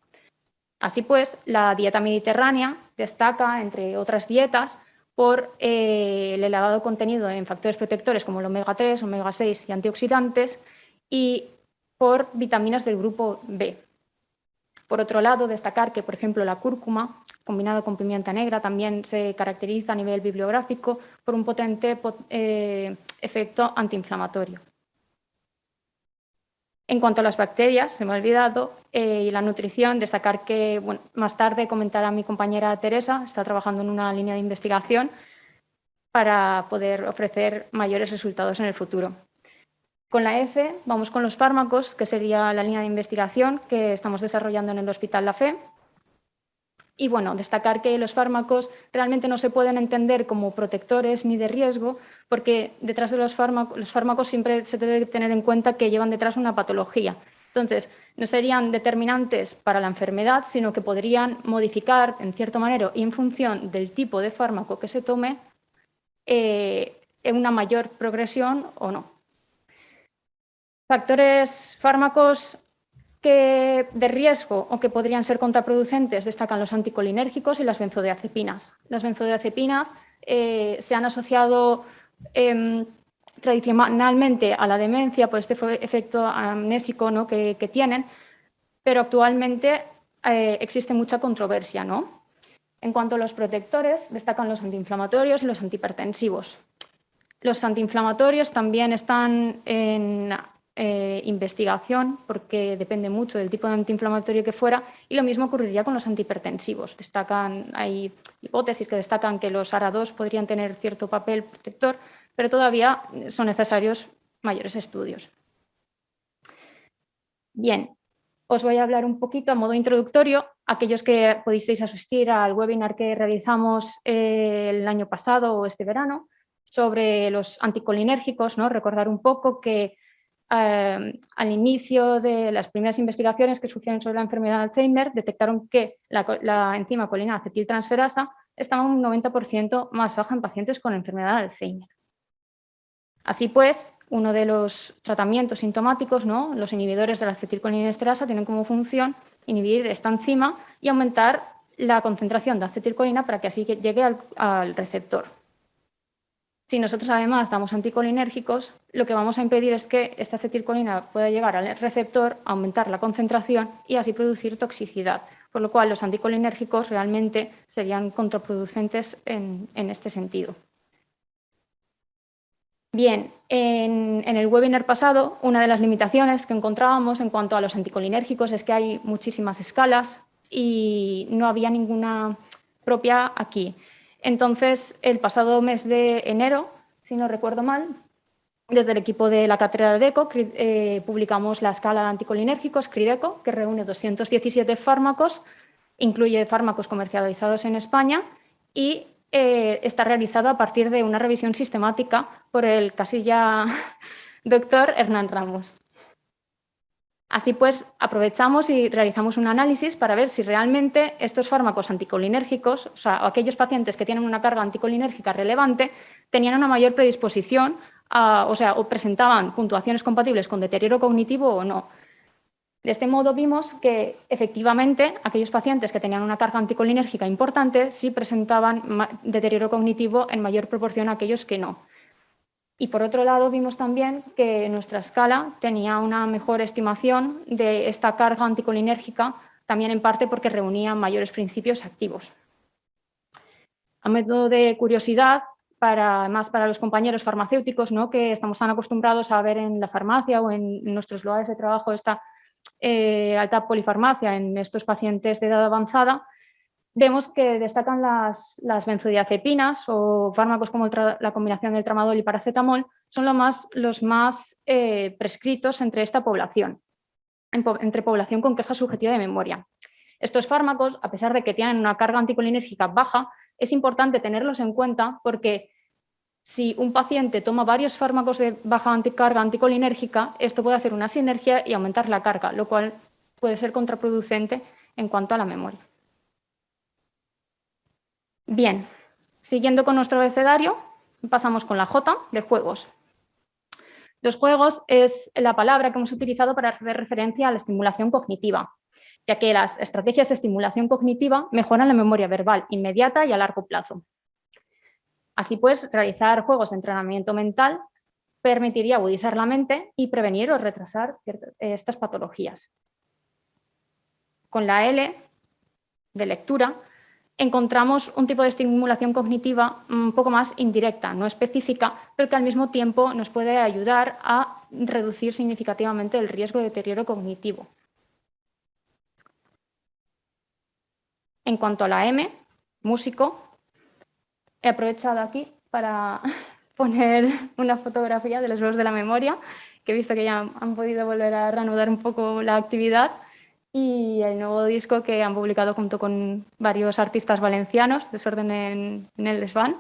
Así pues, la dieta mediterránea destaca, entre otras dietas, por el elevado contenido en factores protectores como el omega 3, omega 6 y antioxidantes y por vitaminas del grupo B. Por otro lado, destacar que, por ejemplo, la cúrcuma, combinada con pimienta negra, también se caracteriza a nivel bibliográfico por un potente efecto antiinflamatorio. En cuanto a las bacterias, se me ha olvidado, y la nutrición, destacar que más tarde comentará mi compañera Teresa, está trabajando en una línea de investigación para poder ofrecer mayores resultados en el futuro. Con la F vamos con los fármacos, que sería la línea de investigación que estamos desarrollando en el Hospital La Fe. Y bueno, destacar que los fármacos realmente no se pueden entender como protectores ni de riesgo, porque detrás de los fármacos siempre se debe tener en cuenta que llevan detrás una patología. Entonces, no serían determinantes para la enfermedad, sino que podrían modificar, en cierta manera, y en función del tipo de fármaco que se tome, en una mayor progresión o no. Fármacos de riesgo o que podrían ser contraproducentes destacan los anticolinérgicos y las benzodiazepinas. Las benzodiazepinas se han asociado tradicionalmente a la demencia por este efecto amnésico, ¿no? que tienen, pero actualmente existe mucha controversia, ¿no? En cuanto a los protectores, destacan los antiinflamatorios y los antihipertensivos. Los antiinflamatorios también están en investigación porque depende mucho del tipo de antiinflamatorio que fuera, y lo mismo ocurriría con los antihipertensivos. Hay hipótesis que destacan que los ARA2 podrían tener cierto papel protector, pero todavía son necesarios mayores estudios. Bien, os voy a hablar un poquito a modo introductorio. Aquellos que pudisteis asistir al webinar que realizamos el año pasado o este verano sobre los anticolinérgicos, ¿no? Recordar un poco que al inicio de las primeras investigaciones que surgieron sobre la enfermedad de Alzheimer, detectaron que la enzima colina acetiltransferasa estaba un 90% más baja en pacientes con enfermedad de Alzheimer. Así pues, uno de los tratamientos sintomáticos, ¿no? Los inhibidores de la acetilcolinesterasa, tienen como función inhibir esta enzima y aumentar la concentración de acetilcolina para que así llegue al receptor. Si nosotros además damos anticolinérgicos, lo que vamos a impedir es que esta acetilcolina pueda llegar al receptor, aumentar la concentración y así producir toxicidad, por lo cual los anticolinérgicos realmente serían contraproducentes en este sentido. Bien, en el webinar pasado, una de las limitaciones que encontrábamos en cuanto a los anticolinérgicos es que hay muchísimas escalas y no había ninguna propia aquí. Entonces, el pasado mes de enero, si no recuerdo mal, desde el equipo de la cátedra de ECO publicamos la escala de anticolinérgicos CRIDECO, que reúne 217 fármacos, incluye fármacos comercializados en España y está realizada a partir de una revisión sistemática por el casi ya doctor Hernán Ramos. Así pues, aprovechamos y realizamos un análisis para ver si realmente estos fármacos anticolinérgicos, o sea, aquellos pacientes que tienen una carga anticolinérgica relevante, tenían una mayor predisposición o presentaban puntuaciones compatibles con deterioro cognitivo o no. De este modo vimos que efectivamente aquellos pacientes que tenían una carga anticolinérgica importante sí presentaban deterioro cognitivo en mayor proporción a aquellos que no. Y por otro lado vimos también que nuestra escala tenía una mejor estimación de esta carga anticolinérgica, también en parte porque reunía mayores principios activos. A modo de curiosidad, más para los compañeros farmacéuticos, ¿no?, que estamos tan acostumbrados a ver en la farmacia o en nuestros lugares de trabajo esta alta polifarmacia en estos pacientes de edad avanzada, vemos que destacan las benzodiazepinas o fármacos como la combinación del tramadol y paracetamol, son los más prescritos entre esta población, entre población con queja subjetiva de memoria. Estos fármacos, a pesar de que tienen una carga anticolinérgica baja, es importante tenerlos en cuenta porque si un paciente toma varios fármacos de baja carga anticolinérgica, esto puede hacer una sinergia y aumentar la carga, lo cual puede ser contraproducente en cuanto a la memoria. Bien, siguiendo con nuestro abecedario, pasamos con la J de juegos. Los juegos es la palabra que hemos utilizado para hacer referencia a la estimulación cognitiva, ya que las estrategias de estimulación cognitiva mejoran la memoria verbal inmediata y a largo plazo. Así pues, realizar juegos de entrenamiento mental permitiría agudizar la mente y prevenir o retrasar estas patologías. Con la L de lectura encontramos un tipo de estimulación cognitiva un poco más indirecta, no específica, pero que al mismo tiempo nos puede ayudar a reducir significativamente el riesgo de deterioro cognitivo. En cuanto a la M, músico, he aprovechado aquí para poner una fotografía de los Juegos de la Memoria, que he visto que ya han podido volver a reanudar un poco la actividad, y el nuevo disco que han publicado junto con varios artistas valencianos, Desorden en el Desván.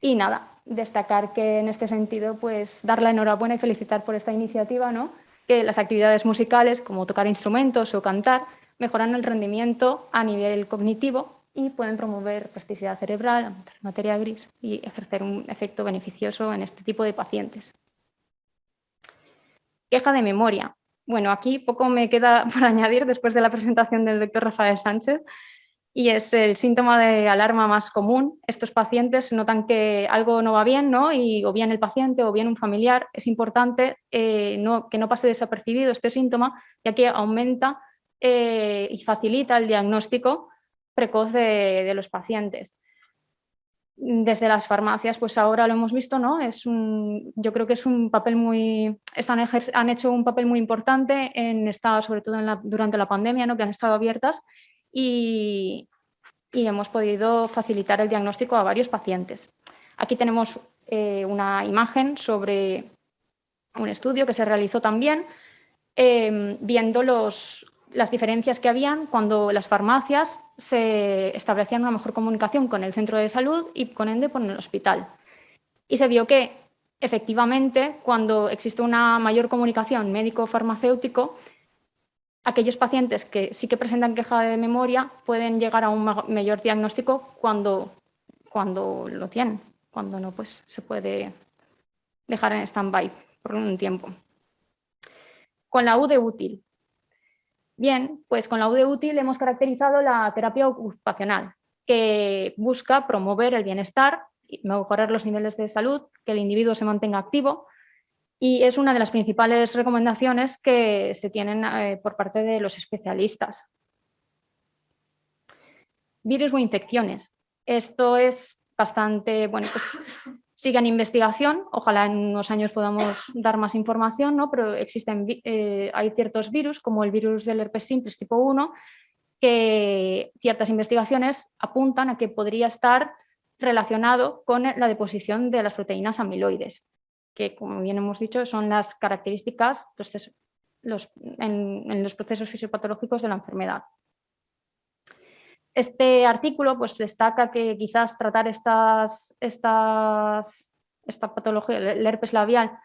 Y nada, destacar que en este sentido, pues dar la enhorabuena y felicitar por esta iniciativa, ¿no?, que las actividades musicales, como tocar instrumentos o cantar, mejoran el rendimiento a nivel cognitivo y pueden promover plasticidad cerebral, aumentar la materia gris y ejercer un efecto beneficioso en este tipo de pacientes. Queja de memoria. Bueno, aquí poco me queda por añadir después de la presentación del doctor Rafael Sánchez, y es el síntoma de alarma más común. Estos pacientes notan que algo no va bien, ¿no?, y o bien el paciente o bien un familiar. Es importante que no pase desapercibido este síntoma, ya que aumenta y facilita el diagnóstico precoz de los pacientes. Desde las farmacias, pues ahora lo hemos visto, ¿no? Yo creo que es un papel han hecho un papel muy importante sobre todo durante la pandemia, ¿no?, que han estado abiertas y hemos podido facilitar el diagnóstico a varios pacientes. Aquí tenemos una imagen sobre un estudio que se realizó también, viendo las diferencias que habían cuando las farmacias se establecían una mejor comunicación con el centro de salud y con ende con el hospital. Y se vio que efectivamente cuando existe una mayor comunicación médico-farmacéutico, aquellos pacientes que sí que presentan queja de memoria pueden llegar a un mayor diagnóstico cuando lo tienen. Cuando no, pues se puede dejar en stand-by por un tiempo. Con la U de útil. Bien, pues con la U de útil hemos caracterizado la terapia ocupacional, que busca promover el bienestar, mejorar los niveles de salud, que el individuo se mantenga activo, y es una de las principales recomendaciones que se tienen por parte de los especialistas. Virus o infecciones. Esto es bastante, bueno, pues sigue en investigación, ojalá en unos años podamos dar más información, ¿no?, pero hay ciertos virus, como el virus del herpes simplex tipo 1, que ciertas investigaciones apuntan a que podría estar relacionado con la deposición de las proteínas amiloides, que, como bien hemos dicho, son las características en los procesos fisiopatológicos de la enfermedad. Este artículo pues, destaca que quizás tratar esta patología, el herpes labial,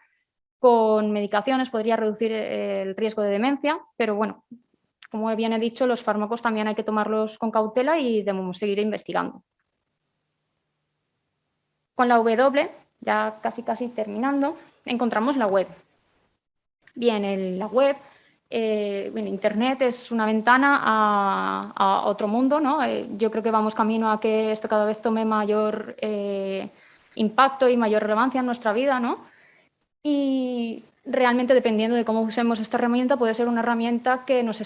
con medicaciones podría reducir el riesgo de demencia, pero bueno, como bien he dicho, los fármacos también hay que tomarlos con cautela y debemos seguir investigando. Con la W, ya casi terminando, encontramos la web. Bien, en la web Bueno, Internet es una ventana a otro mundo, ¿no? Yo creo que vamos camino a que esto cada vez tome mayor impacto y mayor relevancia en nuestra vida, ¿no? Y realmente, dependiendo de cómo usemos esta herramienta, puede ser una herramienta que nos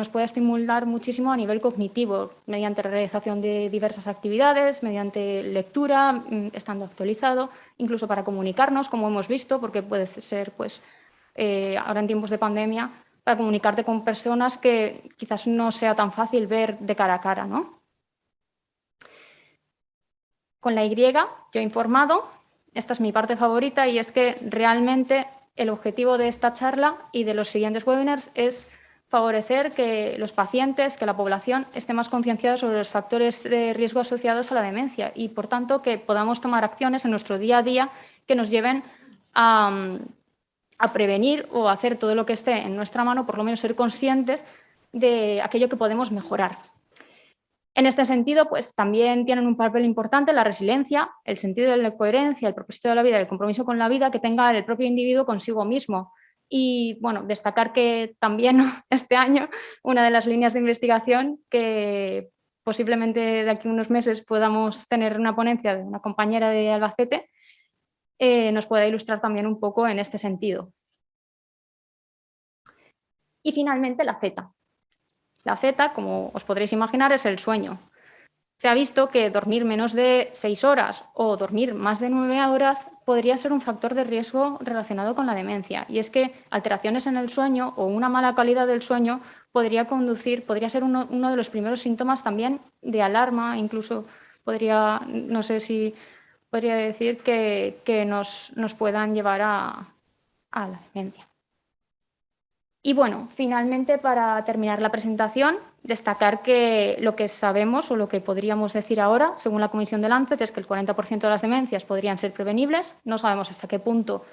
pueda estimular muchísimo a nivel cognitivo, mediante la realización de diversas actividades, mediante lectura, estando actualizado, incluso para comunicarnos, como hemos visto, porque puede ser, pues, ahora en tiempos de pandemia, para comunicarte con personas que quizás no sea tan fácil ver de cara a cara, ¿no? Con la Y, yo he informado, esta es mi parte favorita, y es que realmente el objetivo de esta charla y de los siguientes webinars es favorecer que los pacientes, que la población esté más concienciada sobre los factores de riesgo asociados a la demencia y, por tanto, que podamos tomar acciones en nuestro día a día que nos lleven a prevenir o a hacer todo lo que esté en nuestra mano, por lo menos ser conscientes de aquello que podemos mejorar. En este sentido, pues también tienen un papel importante la resiliencia, el sentido de la coherencia, el propósito de la vida, el compromiso con la vida que tenga el propio individuo consigo mismo. Y bueno, destacar que también este año una de las líneas de investigación que posiblemente de aquí a unos meses podamos tener una ponencia de una compañera de Albacete, nos pueda ilustrar también un poco en este sentido. Y finalmente la Z. La Z, como os podréis imaginar, es el sueño. Se ha visto que dormir menos de 6 horas o dormir más de 9 horas podría ser un factor de riesgo relacionado con la demencia. Y es que alteraciones en el sueño o una mala calidad del sueño podría ser uno de los primeros síntomas también de alarma, incluso no sé si podría decir que nos puedan llevar a la demencia. Y bueno, finalmente, para terminar la presentación, destacar que lo que sabemos o lo que podríamos decir ahora, según la Comisión de Lancet, es que el 40% de las demencias podrían ser prevenibles. No sabemos hasta qué punto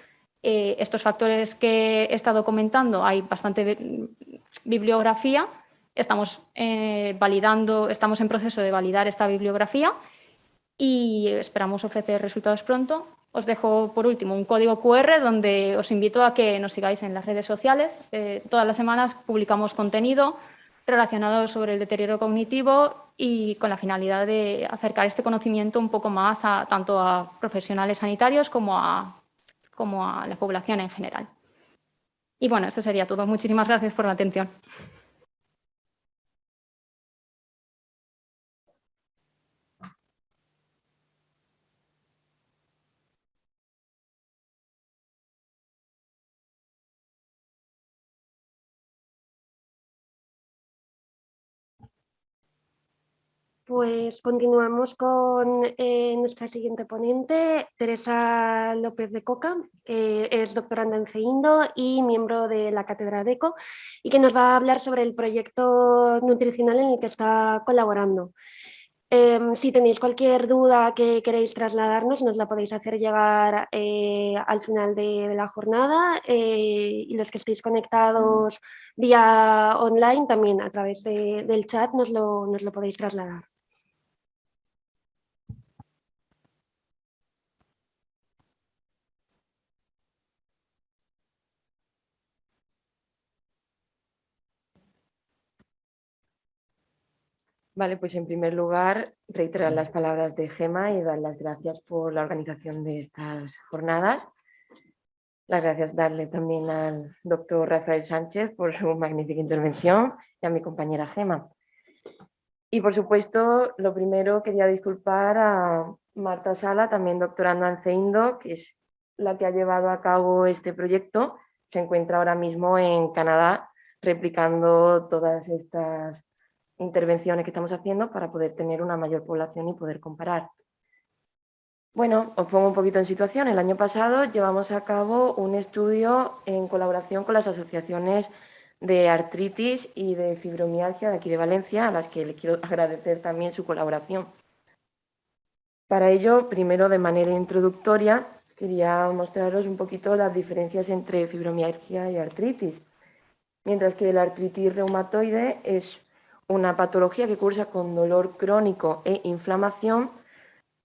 estos factores que he estado comentando, hay bastante bibliografía. Estamos en proceso de validar esta bibliografía y esperamos ofrecer resultados pronto. Os dejo, por último, un código QR donde os invito a que nos sigáis en las redes sociales. Todas las semanas publicamos contenido relacionado sobre el deterioro cognitivo y con la finalidad de acercar este conocimiento un poco más tanto a profesionales sanitarios como a la población en general. Y bueno, eso sería todo. Muchísimas gracias por la atención. Pues continuamos con nuestra siguiente ponente, Teresa López de Coca, que es doctoranda en CEINDO y miembro de la Cátedra DECO, y que nos va a hablar sobre el proyecto nutricional en el que está colaborando. Si tenéis cualquier duda que queréis trasladarnos, nos la podéis hacer llegar al final de la jornada, y los que estéis conectados vía online también a través del chat nos lo podéis trasladar. Vale, pues en primer lugar, reiterar las palabras de Gema y dar las gracias por la organización de estas jornadas. Las gracias darle también al doctor Rafael Sánchez por su magnífica intervención y a mi compañera Gema. Y por supuesto, lo primero quería disculpar a Marta Sala, también doctoranda en CEINDO, que es la que ha llevado a cabo este proyecto. Se encuentra ahora mismo en Canadá replicando todas estas intervenciones que estamos haciendo para poder tener una mayor población y poder comparar. Bueno, os pongo un poquito en situación. El año pasado llevamos a cabo un estudio en colaboración con las asociaciones de artritis y de fibromialgia de aquí de Valencia, a las que les quiero agradecer también su colaboración. Para ello, primero de manera introductoria, quería mostraros un poquito las diferencias entre fibromialgia y artritis. Mientras que la artritis reumatoide es una patología que cursa con dolor crónico e inflamación,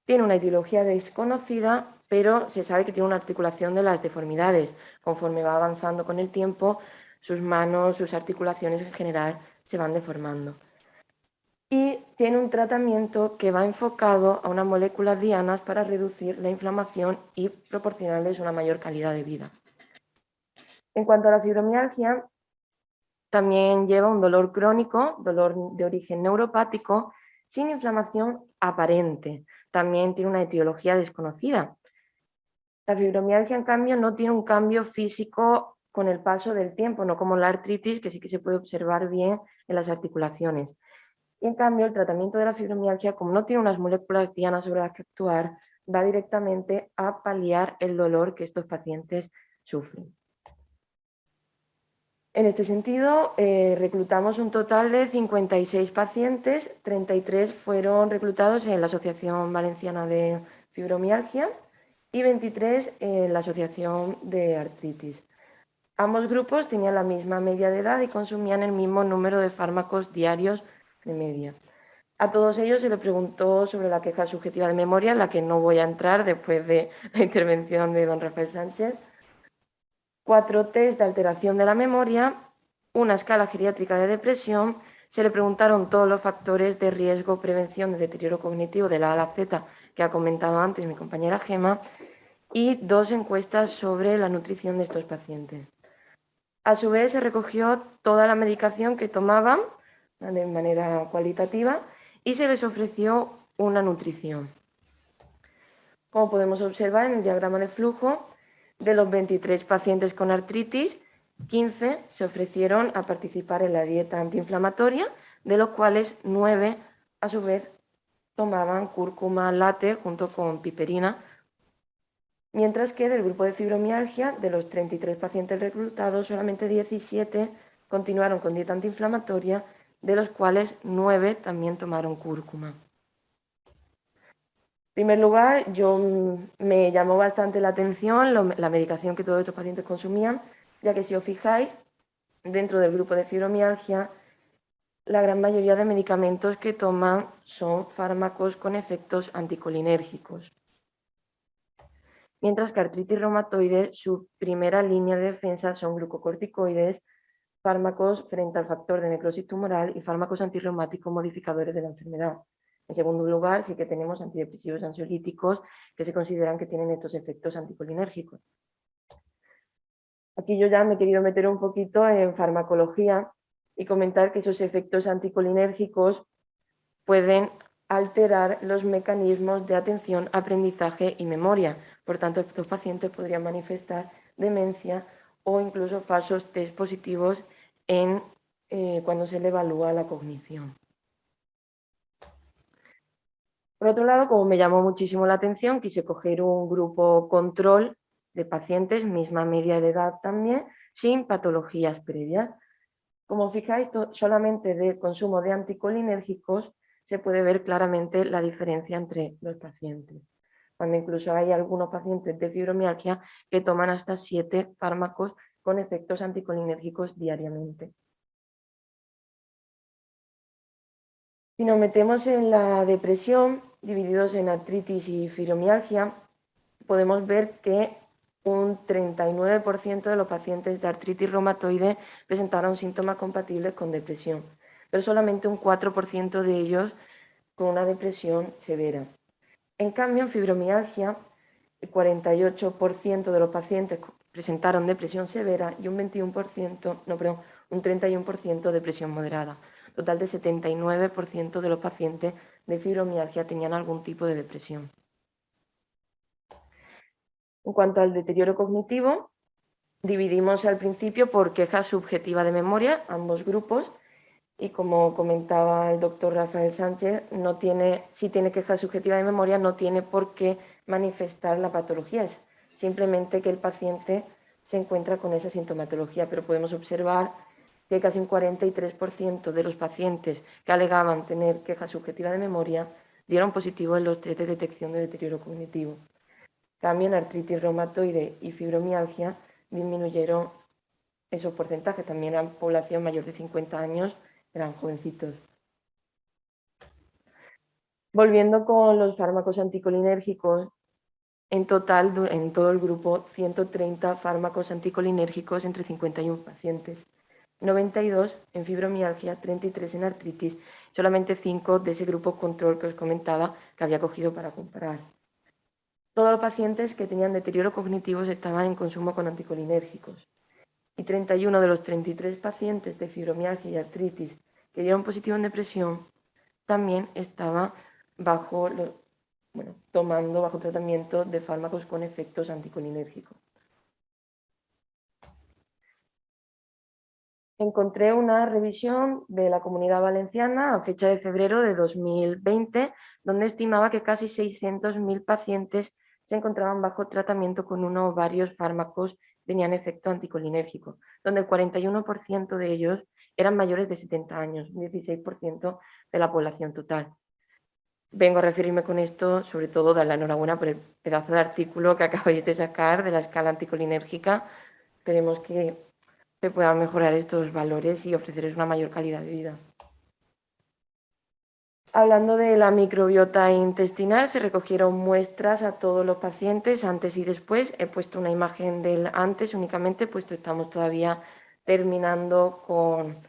tiene una etiología desconocida, pero se sabe que tiene una articulación de las deformidades. Conforme va avanzando con el tiempo, sus manos, sus articulaciones en general se van deformando. Y tiene un tratamiento que va enfocado a unas moléculas dianas para reducir la inflamación y proporcionarles una mayor calidad de vida. En cuanto a la fibromialgia, también lleva un dolor crónico, dolor de origen neuropático, sin inflamación aparente. También tiene una etiología desconocida. La fibromialgia, en cambio, no tiene un cambio físico con el paso del tiempo, no como la artritis, que sí que se puede observar bien en las articulaciones. Y en cambio, el tratamiento de la fibromialgia, como no tiene unas moléculas dianas sobre las que actuar, va directamente a paliar el dolor que estos pacientes sufren. En este sentido, reclutamos un total de 56 pacientes, 33 fueron reclutados en la Asociación Valenciana de Fibromialgia y 23 en la Asociación de Artritis. Ambos grupos tenían la misma media de edad y consumían el mismo número de fármacos diarios de media. A todos ellos se les preguntó sobre la queja subjetiva de memoria, en la que no voy a entrar después de la intervención de don Rafael Sánchez. 4 test de alteración de la memoria, una escala geriátrica de depresión, se le preguntaron todos los factores de riesgo, prevención de deterioro cognitivo de la A a la Z que ha comentado antes mi compañera Gema, y 2 encuestas sobre la nutrición de estos pacientes. A su vez se recogió toda la medicación que tomaban de manera cualitativa y se les ofreció una nutrición. Como podemos observar en el diagrama de flujo, de los 23 pacientes con artritis, 15 se ofrecieron a participar en la dieta antiinflamatoria, de los cuales 9 a su vez tomaban cúrcuma latte junto con piperina, mientras que del grupo de fibromialgia, de los 33 pacientes reclutados, solamente 17 continuaron con dieta antiinflamatoria, de los cuales 9 también tomaron cúrcuma. En primer lugar, me llamó bastante la atención la medicación que todos estos pacientes consumían, ya que si os fijáis, dentro del grupo de fibromialgia, la gran mayoría de medicamentos que toman son fármacos con efectos anticolinérgicos. Mientras que artritis reumatoide, su primera línea de defensa son glucocorticoides, fármacos frente al factor de necrosis tumoral y fármacos antirreumáticos modificadores de la enfermedad. En segundo lugar, sí que tenemos antidepresivos ansiolíticos que se consideran que tienen estos efectos anticolinérgicos. Aquí yo ya me he querido meter un poquito en farmacología y comentar que esos efectos anticolinérgicos pueden alterar los mecanismos de atención, aprendizaje y memoria. Por tanto, estos pacientes podrían manifestar demencia o incluso falsos test positivos cuando se le evalúa la cognición. Por otro lado, como me llamó muchísimo la atención, quise coger un grupo control de pacientes, misma media de edad también, sin patologías previas. Como fijáis, solamente del consumo de anticolinérgicos se puede ver claramente la diferencia entre los pacientes, cuando incluso hay algunos pacientes de fibromialgia que toman hasta 7 fármacos con efectos anticolinérgicos diariamente. Si nos metemos en la depresión, divididos en artritis y fibromialgia, podemos ver que un 39% de los pacientes de artritis reumatoide presentaron síntomas compatibles con depresión, pero solamente un 4% de ellos con una depresión severa. En cambio, en fibromialgia, el 48% de los pacientes presentaron depresión severa y un 31% depresión moderada. Total de 79% de los pacientes de fibromialgia tenían algún tipo de depresión. En cuanto al deterioro cognitivo, dividimos al principio por queja subjetiva de memoria, ambos grupos, y como comentaba el doctor Rafael Sánchez, si tiene queja subjetiva de memoria no tiene por qué manifestar la patología, es simplemente que el paciente se encuentra con esa sintomatología, pero podemos observar que casi un 43% de los pacientes que alegaban tener queja subjetiva de memoria dieron positivo en los test de detección de deterioro cognitivo. También artritis reumatoide y fibromialgia disminuyeron esos porcentajes, también en población mayor de 50 años, eran jovencitos. Volviendo con los fármacos anticolinérgicos, en total, en todo el grupo, 130 fármacos anticolinérgicos entre 51 pacientes. 92 en fibromialgia, 33 en artritis, solamente 5 de ese grupo control que os comentaba que había cogido para comparar. Todos los pacientes que tenían deterioro cognitivo estaban en consumo con anticolinérgicos y 31 de los 33 pacientes de fibromialgia y artritis que dieron positivo en depresión también estaban tomando bajo tratamiento de fármacos con efectos anticolinérgicos. Encontré una revisión de la Comunidad Valenciana a fecha de febrero de 2020, donde estimaba que casi 600.000 pacientes se encontraban bajo tratamiento con uno o varios fármacos que tenían efecto anticolinérgico, donde el 41% de ellos eran mayores de 70 años, un 16% de la población total. Vengo a referirme con esto, sobre todo, dar la enhorabuena por el pedazo de artículo que acabáis de sacar de la escala anticolinérgica. Esperemos que se puedan mejorar estos valores y ofrecerles una mayor calidad de vida. Hablando de la microbiota intestinal, se recogieron muestras a todos los pacientes antes y después. He puesto una imagen del antes únicamente, puesto que estamos todavía terminando con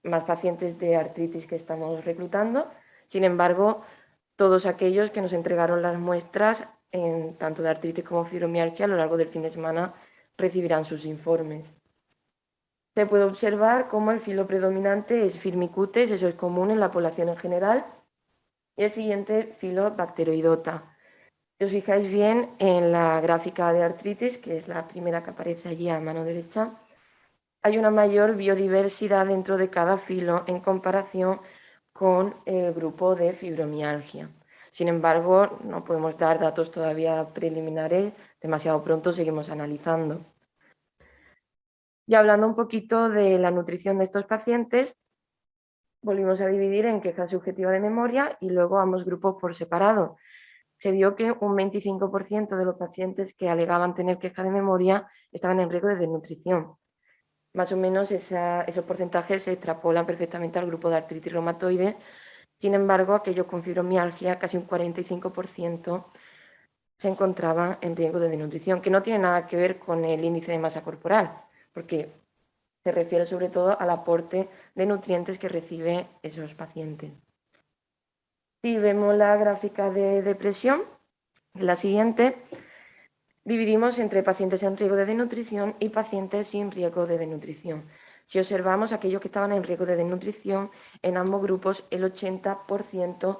más pacientes de artritis que estamos reclutando. Sin embargo, todos aquellos que nos entregaron las muestras, tanto de artritis como fibromialgia, a lo largo del fin de semana recibirán sus informes. Se puede observar cómo el filo predominante es Firmicutes, eso es común en la población en general, y el siguiente filo Bacteroidota. Si os fijáis bien en la gráfica de artritis, que es la primera que aparece allí a mano derecha, hay una mayor biodiversidad dentro de cada filo en comparación con el grupo de fibromialgia. Sin embargo, no podemos dar datos todavía preliminares, demasiado pronto, seguimos analizando. Y hablando un poquito de la nutrición de estos pacientes, volvimos a dividir en queja subjetiva de memoria y luego ambos grupos por separado. Se vio que un 25% de los pacientes que alegaban tener queja de memoria estaban en riesgo de desnutrición. Más o menos esos porcentajes se extrapolan perfectamente al grupo de artritis reumatoide. Sin embargo, aquellos con fibromialgia, casi un 45%, se encontraban en riesgo de desnutrición, que no tiene nada que ver con el índice de masa corporal, porque se refiere sobre todo al aporte de nutrientes que reciben esos pacientes. Si vemos la gráfica de depresión, la siguiente, dividimos entre pacientes en riesgo de desnutrición y pacientes sin riesgo de desnutrición. Si observamos aquellos que estaban en riesgo de desnutrición, en ambos grupos el 80%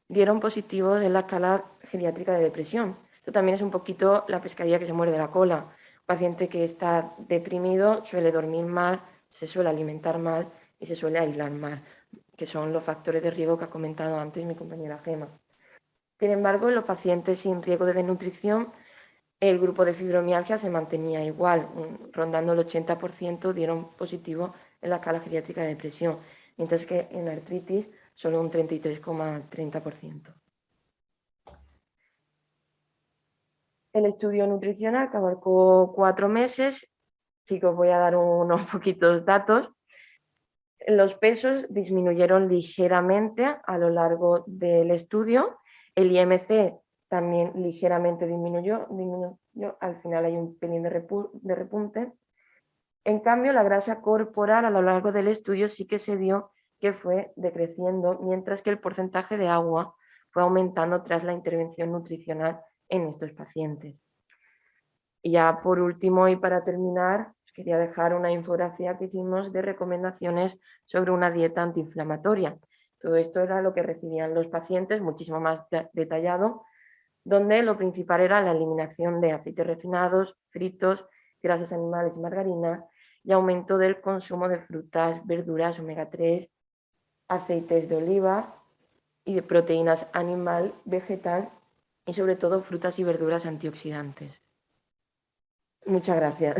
dieron positivos en la escala geriátrica de depresión. Esto también es un poquito la pescadilla que se muerde la cola. Un paciente que está deprimido suele dormir mal, se suele alimentar mal y se suele aislar mal, que son los factores de riesgo que ha comentado antes mi compañera Gema. Sin embargo, en los pacientes sin riesgo de desnutrición, el grupo de fibromialgia se mantenía igual, rondando el 80% dieron positivo en la escala geriátrica de depresión, mientras que en artritis solo un 33,30%. El estudio nutricional que abarcó 4 meses, sí que os voy a dar unos poquitos datos. Los pesos disminuyeron ligeramente a lo largo del estudio. El IMC también ligeramente disminuyó, al final hay un pelín de repunte. En cambio, la grasa corporal a lo largo del estudio sí que se vio que fue decreciendo, mientras que el porcentaje de agua fue aumentando tras la intervención nutricional en estos pacientes. Y ya por último y para terminar, quería dejar una infografía que hicimos de recomendaciones sobre una dieta antiinflamatoria. Todo esto era lo que recibían los pacientes, muchísimo más detallado, donde lo principal era la eliminación de aceites refinados, fritos, grasas animales y margarina, y aumento del consumo de frutas, verduras, omega 3, aceites de oliva y de proteínas animal, vegetal y sobre todo frutas y verduras antioxidantes. Muchas gracias.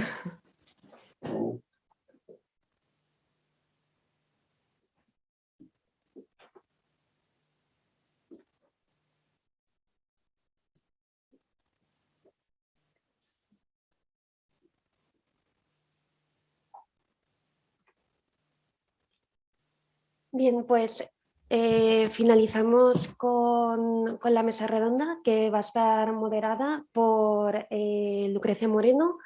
Bien, pues finalizamos con la mesa redonda que va a estar moderada por Lucrecia Moreno,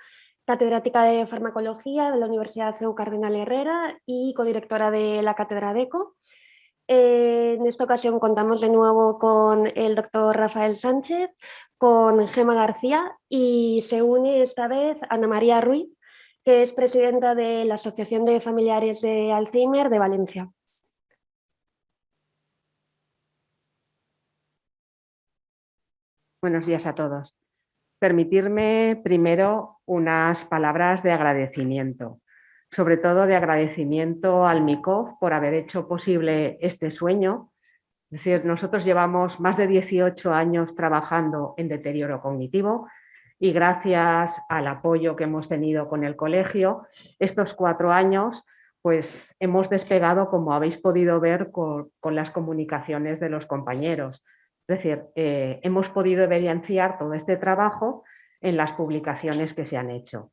catedrática de farmacología de la Universidad CEU Cardenal Herrera y codirectora de la cátedra DECO. En esta ocasión contamos de nuevo con el doctor Rafael Sánchez, con Gemma García y se une esta vez Ana María Ruiz, que es presidenta de la Asociación de Familiares de Alzheimer de Valencia. Buenos días a todos. Permitirme primero unas palabras de agradecimiento, sobre todo de agradecimiento al MICOF por haber hecho posible este sueño. Es decir, nosotros llevamos más de 18 años trabajando en deterioro cognitivo y gracias al apoyo que hemos tenido con el colegio, estos 4 años pues hemos despegado, como habéis podido ver, con las comunicaciones de los compañeros. Es decir, hemos podido evidenciar todo este trabajo en las publicaciones que se han hecho.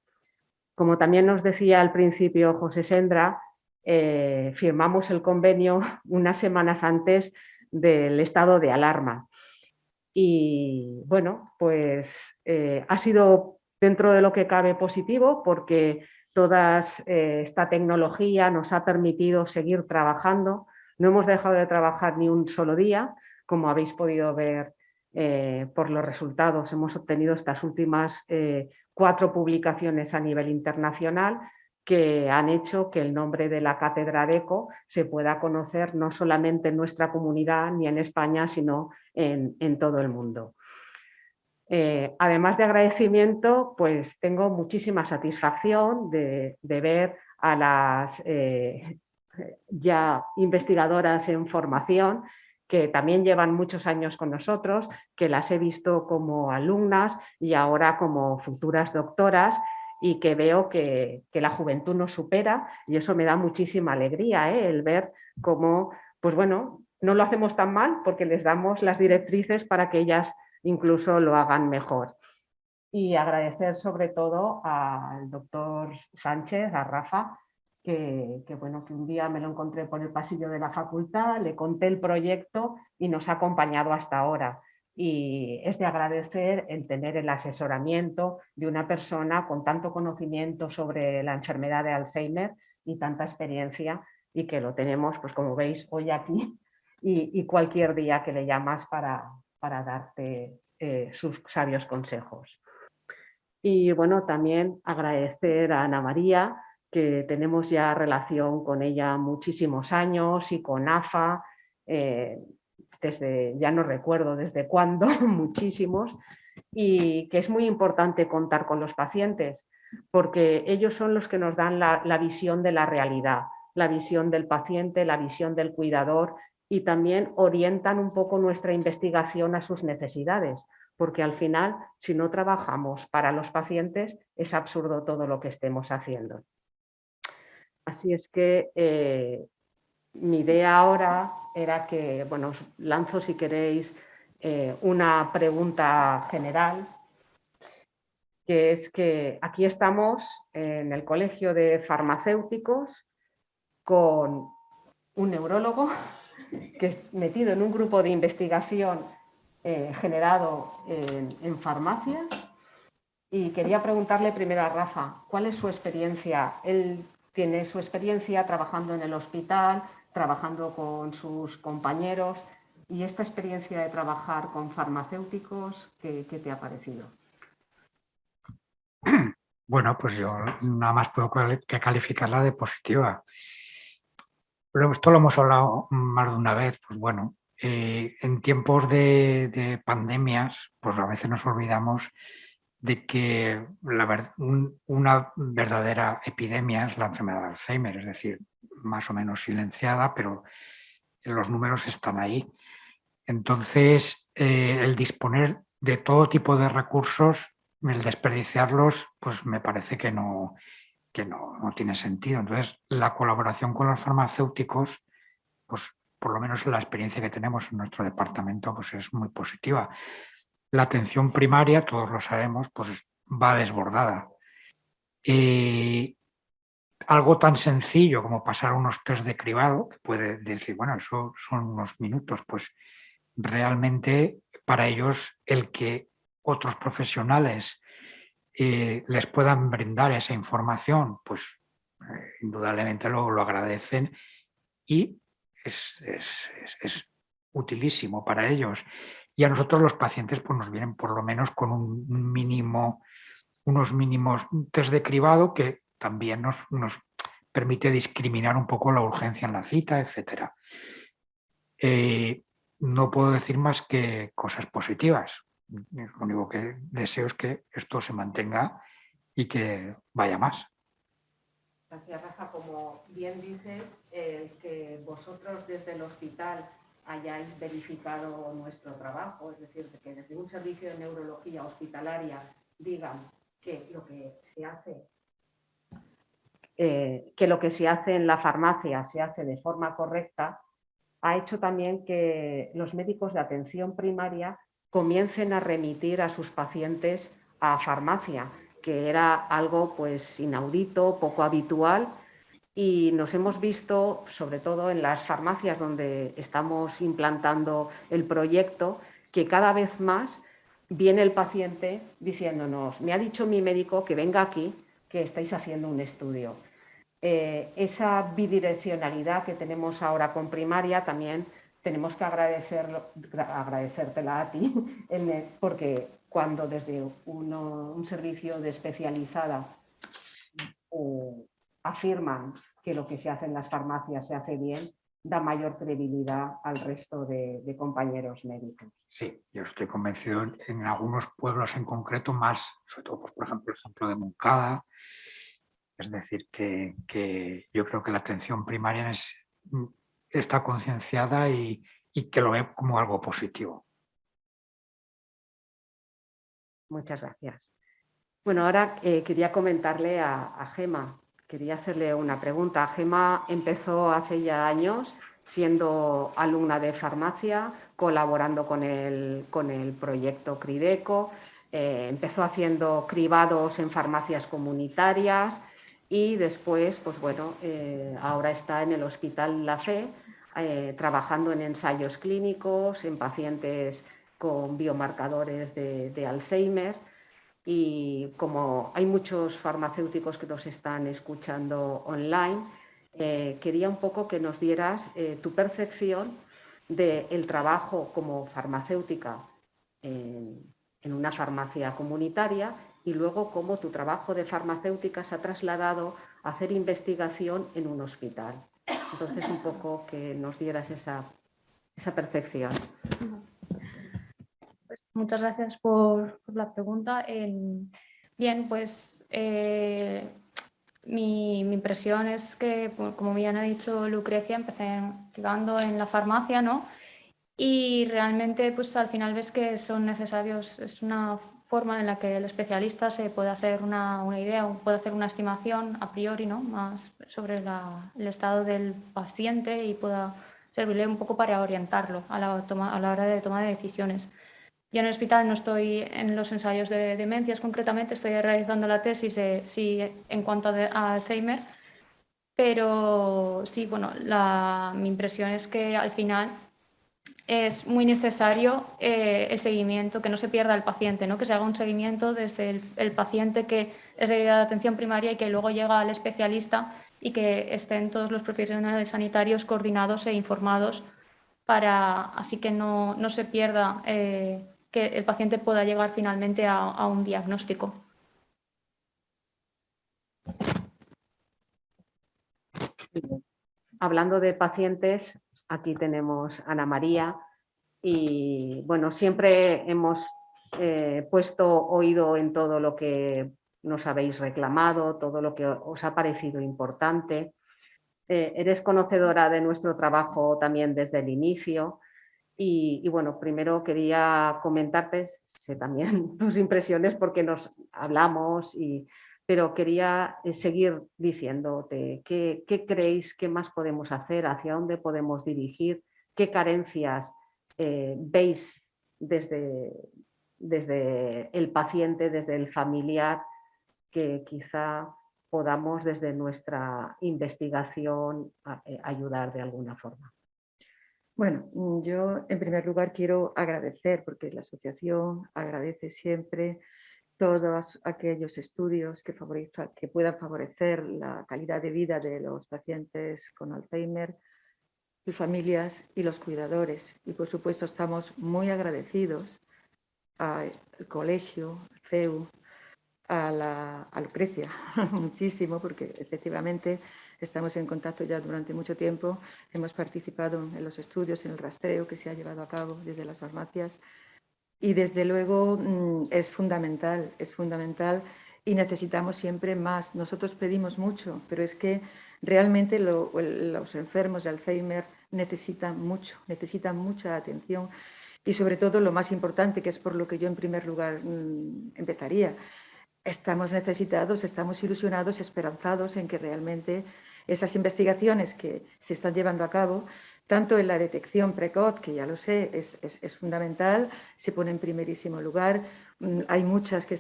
Como también nos decía al principio José Sendra, firmamos el convenio unas semanas antes del estado de alarma. Y bueno, pues ha sido dentro de lo que cabe positivo porque toda esta tecnología nos ha permitido seguir trabajando. No hemos dejado de trabajar ni un solo día. Como habéis podido ver por los resultados, hemos obtenido estas últimas 4 publicaciones a nivel internacional que han hecho que el nombre de la cátedra DECO se pueda conocer no solamente en nuestra comunidad ni en España, sino en todo el mundo. Además de agradecimiento, pues tengo muchísima satisfacción de ver a las ya investigadoras en formación que también llevan muchos años con nosotros, que las he visto como alumnas y ahora como futuras doctoras y que veo que la juventud nos supera y eso me da muchísima alegría, el ver cómo, pues bueno, no lo hacemos tan mal porque les damos las directrices para que ellas incluso lo hagan mejor. Y agradecer sobre todo al doctor Sánchez, a Rafa, que bueno, que un día me lo encontré por el pasillo de la facultad, le conté el proyecto y nos ha acompañado hasta ahora. Y es de agradecer el tener el asesoramiento de una persona con tanto conocimiento sobre la enfermedad de Alzheimer y tanta experiencia y que lo tenemos, pues como veis, hoy aquí y cualquier día que le llamas para darte sus sabios consejos. Y bueno, también agradecer a Ana María, que tenemos ya relación con ella muchísimos años y con AFA, desde, ya no recuerdo desde cuándo, muchísimos, y que es muy importante contar con los pacientes, porque ellos son los que nos dan la visión de la realidad, la visión del paciente, la visión del cuidador y también orientan un poco nuestra investigación a sus necesidades, porque al final, si no trabajamos para los pacientes, es absurdo todo lo que estemos haciendo. Así es que mi idea ahora era que, bueno, os lanzo si queréis una pregunta general, que es que aquí estamos en el Colegio de Farmacéuticos con un neurólogo que es metido en un grupo de investigación generado en farmacias y quería preguntarle primero a Rafa, ¿cuál es su experiencia? Él tiene su experiencia trabajando en el hospital, trabajando con sus compañeros y esta experiencia de trabajar con farmacéuticos, ¿qué te ha parecido? Bueno, pues yo nada más puedo que calificarla de positiva. Pero esto lo hemos hablado más de una vez, pues bueno, en tiempos de pandemias, pues a veces nos olvidamos de que una verdadera epidemia es la enfermedad de Alzheimer, es decir, más o menos silenciada, pero los números están ahí. Entonces, el disponer de todo tipo de recursos, el desperdiciarlos, pues me parece que no tiene sentido. Entonces, la colaboración con los farmacéuticos, pues por lo menos la experiencia que tenemos en nuestro departamento, pues es muy positiva. La atención primaria, todos lo sabemos, pues va desbordada. Algo tan sencillo como pasar unos test de cribado, que puede decir, bueno, eso son unos minutos, pues realmente para ellos el que otros profesionales les puedan brindar esa información, pues indudablemente lo agradecen y es utilísimo para ellos. Y a nosotros los pacientes pues, nos vienen por lo menos con unos mínimos test de cribado que también nos permite discriminar un poco la urgencia en la cita, etc. No puedo decir más que cosas positivas. Lo único que deseo es que esto se mantenga y que vaya más. Gracias, Rafa. Como bien dices, que vosotros desde el hospital hayáis verificado nuestro trabajo, es decir, que desde un servicio de neurología hospitalaria digan que lo que se hace en la farmacia se hace de forma correcta, ha hecho también que los médicos de atención primaria comiencen a remitir a sus pacientes a farmacia, que era algo pues inaudito, poco habitual, y nos hemos visto, sobre todo en las farmacias donde estamos implantando el proyecto, que cada vez más viene el paciente diciéndonos: me ha dicho mi médico que venga aquí, que estáis haciendo un estudio. Esa bidireccionalidad que tenemos ahora con primaria también tenemos que agradecértela a ti, porque cuando desde un servicio de especializada afirman que lo que se hace en las farmacias se hace bien, da mayor credibilidad al resto de compañeros médicos. Sí, yo estoy convencido en algunos pueblos en concreto más, sobre todo, pues, por ejemplo, el ejemplo de Moncada. Es decir, que yo creo que la atención primaria está concienciada y que lo ve como algo positivo. Muchas gracias. Bueno, ahora quería comentarle a Gema, quería hacerle una pregunta. Gema empezó hace ya años siendo alumna de farmacia, colaborando con el proyecto Crideco, empezó haciendo cribados en farmacias comunitarias y después, pues bueno, ahora está en el Hospital La Fe, trabajando en ensayos clínicos, en pacientes con biomarcadores de Alzheimer. Y como hay muchos farmacéuticos que nos están escuchando online, quería un poco que nos dieras tu percepción del trabajo como farmacéutica en una farmacia comunitaria y luego cómo tu trabajo de farmacéutica se ha trasladado a hacer investigación en un hospital. Entonces, un poco que nos dieras esa percepción. Pues muchas gracias por la pregunta. Bien, pues mi impresión es que, como bien ha dicho Lucrecia, empecé privando en la farmacia, ¿no? Y realmente, pues al final ves que son necesarios, es una forma en la que el especialista se puede hacer una idea, puede hacer una estimación a priori, ¿no? Más sobre el estado del paciente y pueda servirle un poco para orientarlo a la hora de toma de decisiones. Yo en el hospital no estoy en los ensayos de demencias concretamente, estoy realizando la tesis en cuanto a Alzheimer, pero sí, bueno, mi impresión es que al final es muy necesario el seguimiento, que no se pierda el paciente, ¿no? Que se haga un seguimiento desde el paciente que es de atención primaria y que luego llega al especialista y que estén todos los profesionales sanitarios coordinados e informados para así que no se pierda que el paciente pueda llegar finalmente a un diagnóstico. Hablando de pacientes, aquí tenemos a Ana María y bueno, siempre hemos puesto oído en todo lo que nos habéis reclamado, todo lo que os ha parecido importante. Eres conocedora de nuestro trabajo también desde el inicio y bueno, primero quería comentarte, sé también tus impresiones porque nos hablamos pero quería seguir diciéndote qué creéis, qué más podemos hacer, hacia dónde podemos dirigir, qué carencias veis desde el paciente, desde el familiar, que quizá podamos desde nuestra investigación ayudar de alguna forma. Bueno, yo en primer lugar quiero agradecer, porque la asociación agradece siempre todos aquellos estudios que puedan favorecer la calidad de vida de los pacientes con Alzheimer, sus familias y los cuidadores. Y por supuesto estamos muy agradecidos al colegio, CEU, a Lucrecia, muchísimo, porque efectivamente estamos en contacto ya durante mucho tiempo, hemos participado en los estudios, en el rastreo que se ha llevado a cabo desde las farmacias y desde luego es fundamental y necesitamos siempre más. Nosotros pedimos mucho, pero es que realmente los enfermos de Alzheimer necesitan mucha atención y sobre todo lo más importante, que es por lo que yo en primer lugar empezaría. Estamos necesitados, estamos ilusionados, esperanzados en que realmente esas investigaciones que se están llevando a cabo, tanto en la detección precoz, que ya lo sé, es fundamental, se pone en primerísimo lugar. Hay muchas que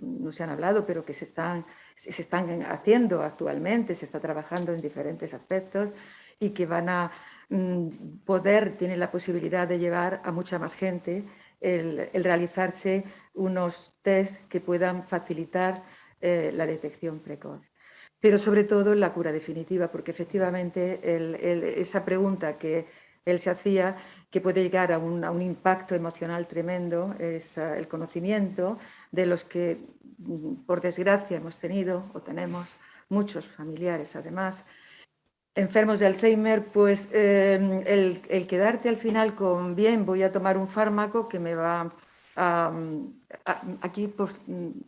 no se han hablado, pero que se están haciendo actualmente, se está trabajando en diferentes aspectos y que van a tienen la posibilidad de llevar a mucha más gente el realizarse unos test que puedan facilitar la detección precoz. Pero sobre todo la cura definitiva, porque efectivamente esa pregunta que él se hacía, que puede llegar a un impacto emocional tremendo, es el conocimiento de los que, por desgracia, hemos tenido o tenemos muchos familiares, además, enfermos de Alzheimer, pues el quedarte al final con bien, voy a tomar un fármaco que me va aquí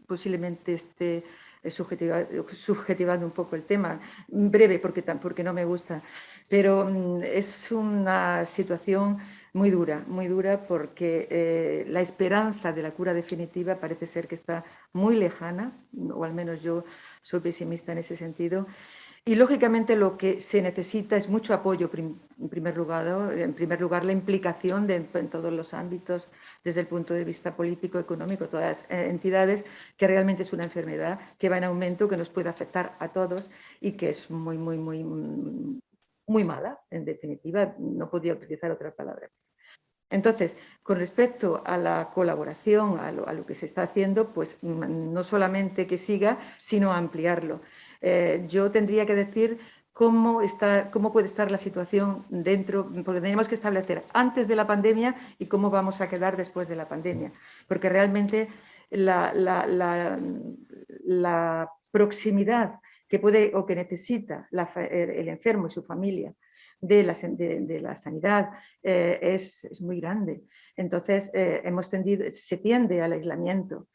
posiblemente esté subjetivando un poco el tema, breve porque no me gusta, pero es una situación muy dura porque la esperanza de la cura definitiva parece ser que está muy lejana, o al menos yo soy pesimista en ese sentido. Y lógicamente lo que se necesita es mucho apoyo, en primer lugar la implicación en todos los ámbitos, desde el punto de vista político, económico, todas las entidades, que realmente es una enfermedad que va en aumento, que nos puede afectar a todos y que es muy mala, en definitiva, no podía utilizar otra palabra. Entonces, con respecto a la colaboración, a lo que se está haciendo, pues no solamente que siga, sino ampliarlo. Yo tendría que decir cómo puede estar la situación dentro, porque tenemos que establecer antes de la pandemia y cómo vamos a quedar después de la pandemia, porque realmente la proximidad que puede o que necesita el enfermo y su familia de la sanidad es muy grande. Entonces, se tiende al aislamiento.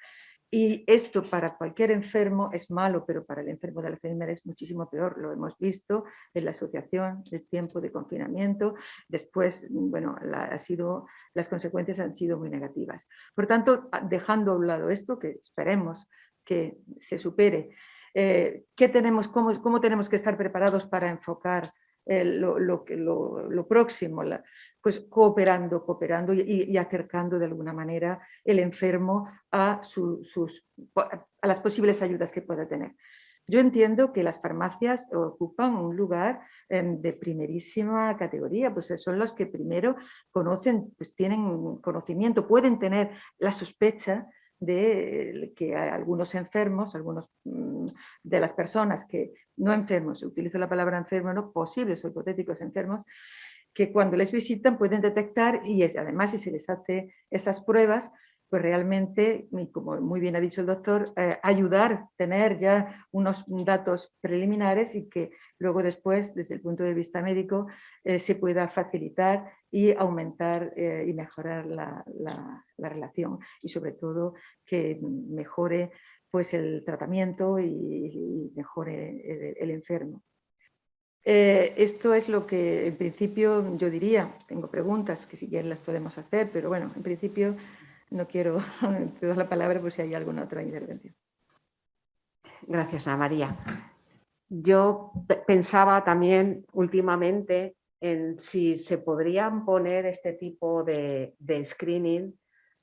Y esto para cualquier enfermo es malo, pero para el enfermo de Alzheimer es muchísimo peor. Lo hemos visto en la asociación del tiempo de confinamiento. Después, bueno, las consecuencias han sido muy negativas. Por tanto, dejando a un lado esto, que esperemos que se supere, ¿cómo tenemos que estar preparados para enfocar lo próximo? Pues cooperando y acercando de alguna manera el enfermo a las posibles ayudas que pueda tener. Yo entiendo que las farmacias ocupan un lugar de primerísima categoría, pues son los que primero conocen, pues tienen conocimiento, pueden tener la sospecha de que algunos enfermos, algunos de las personas que no enfermos, utilizo la palabra enfermo, no posibles o hipotéticos enfermos, que cuando les visitan pueden detectar y además si se les hace esas pruebas, pues realmente, como muy bien ha dicho el doctor, ayudar, tener ya unos datos preliminares y que luego después, desde el punto de vista médico, se pueda facilitar y aumentar y mejorar la relación y sobre todo que mejore pues, el tratamiento y mejore el enfermo. Esto es lo que en principio yo diría. Tengo preguntas que si quieren las podemos hacer, pero bueno, en principio no quiero te doy la palabra por si hay alguna otra intervención. Gracias, Ana María. Yo pensaba también últimamente en si se podrían poner este tipo de screening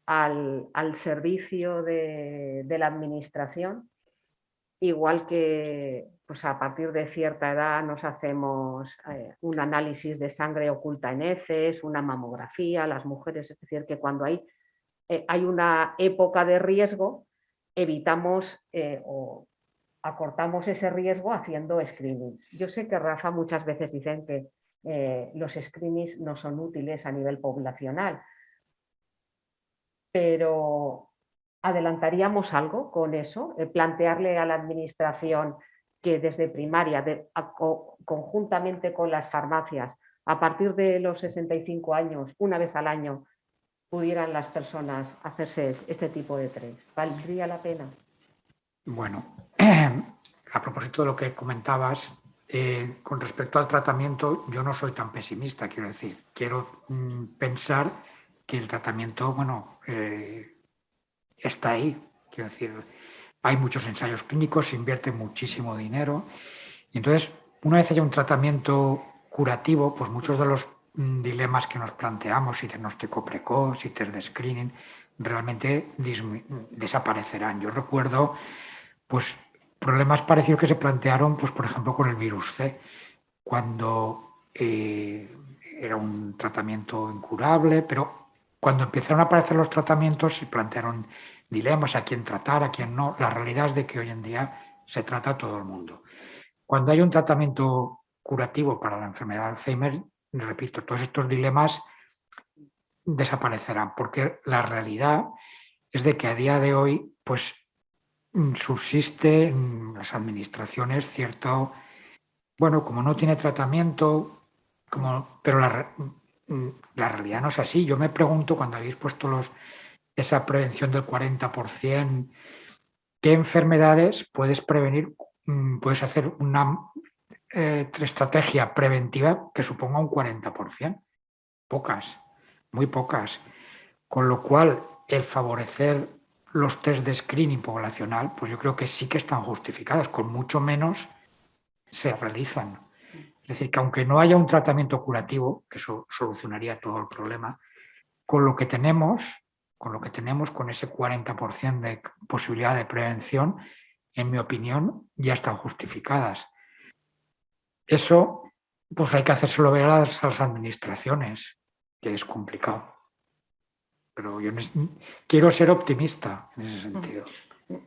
al servicio de la administración, igual que pues a partir de cierta edad nos hacemos un análisis de sangre oculta en heces, una mamografía, las mujeres, es decir, que cuando hay una época de riesgo, evitamos o acortamos ese riesgo haciendo screenings. Yo sé que Rafa muchas veces dicen que los screenings no son útiles a nivel poblacional, pero ¿adelantaríamos algo con eso? Plantearle a la administración que desde primaria, conjuntamente con las farmacias, a partir de los 65 años, una vez al año, pudieran las personas hacerse este tipo de test. ¿Valdría la pena? Bueno, a propósito de lo que comentabas, con respecto al tratamiento, yo no soy tan pesimista, quiero decir. Quiero pensar que el tratamiento, bueno, está ahí. Quiero decir, hay muchos ensayos clínicos, se invierte muchísimo dinero. Y entonces, una vez haya un tratamiento curativo, pues muchos de los dilemas que nos planteamos, si diagnóstico precoz, si test de screening, realmente desaparecerán. Yo recuerdo pues, problemas parecidos que se plantearon, pues, por ejemplo, con el virus C, cuando era un tratamiento incurable, pero cuando empezaron a aparecer los tratamientos se plantearon dilemas, a quién tratar, a quién no. La realidad es de que hoy en día se trata a todo el mundo. Cuando hay un tratamiento curativo para la enfermedad de Alzheimer, repito, todos estos dilemas desaparecerán, porque la realidad es de que a día de hoy, pues, subsiste en las administraciones cierto, bueno, como no tiene tratamiento, pero la realidad no es así. Yo me pregunto, cuando habéis puesto esa prevención del 40%, ¿qué enfermedades puedes prevenir? Puedes hacer una estrategia preventiva que suponga un 40%. Pocas, muy pocas. Con lo cual, el favorecer los test de screening poblacional, pues yo creo que sí que están justificados, con mucho menos se realizan. Es decir, que aunque no haya un tratamiento curativo, que eso solucionaría todo el problema, con lo que tenemos, con ese 40% de posibilidad de prevención, en mi opinión, ya están justificadas. Eso, pues hay que hacérselo ver a las administraciones, que es complicado. Pero yo quiero ser optimista en ese sentido.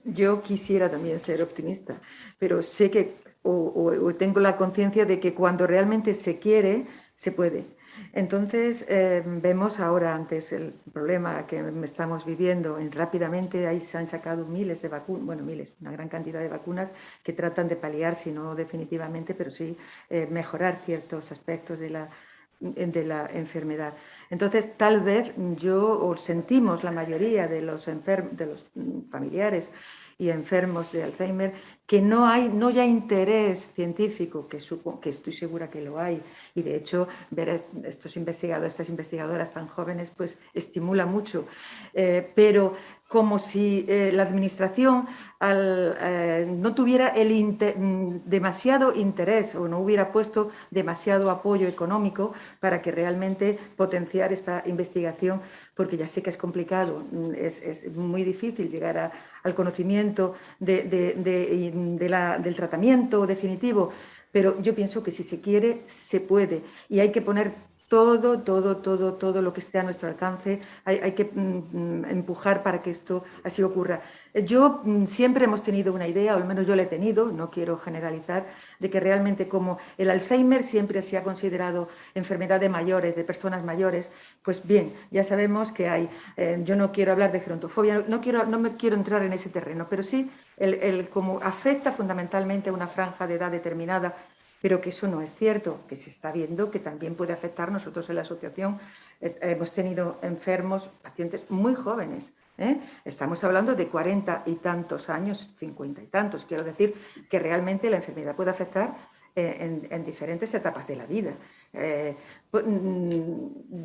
Yo quisiera también ser optimista, pero sé que o tengo la conciencia de que cuando realmente se quiere, se puede. Entonces, vemos ahora, antes el problema que estamos viviendo, rápidamente ahí se han sacado miles de vacunas, bueno, miles, una gran cantidad de vacunas que tratan de paliar, si no definitivamente, pero sí mejorar ciertos aspectos de la enfermedad. Entonces, tal vez o sentimos la mayoría de los familiares y enfermos de Alzheimer que no hay ya interés científico, que estoy segura que lo hay, y de hecho ver estas investigadoras tan jóvenes pues estimula mucho, pero como si la administración no tuviera demasiado interés o no hubiera puesto demasiado apoyo económico para que realmente potenciar esta investigación, porque ya sé que es complicado, es muy difícil llegar al conocimiento del tratamiento definitivo, pero yo pienso que si se quiere, se puede, y hay que poner todo lo que esté a nuestro alcance, hay que empujar para que esto así ocurra. Yo siempre hemos tenido una idea, o al menos yo la he tenido, no quiero generalizar, de que realmente como el Alzheimer siempre se ha considerado enfermedad de mayores, de personas mayores, pues bien, ya sabemos que hay, yo no quiero hablar de gerontofobia, no me quiero entrar en ese terreno, pero sí como afecta fundamentalmente a una franja de edad determinada, pero que eso no es cierto, que se está viendo que también puede afectar. Nosotros en la asociación hemos tenido enfermos, pacientes muy jóvenes, estamos hablando de 40 y tantos años, 50 y tantos, quiero decir que realmente la enfermedad puede afectar en diferentes etapas de la vida. De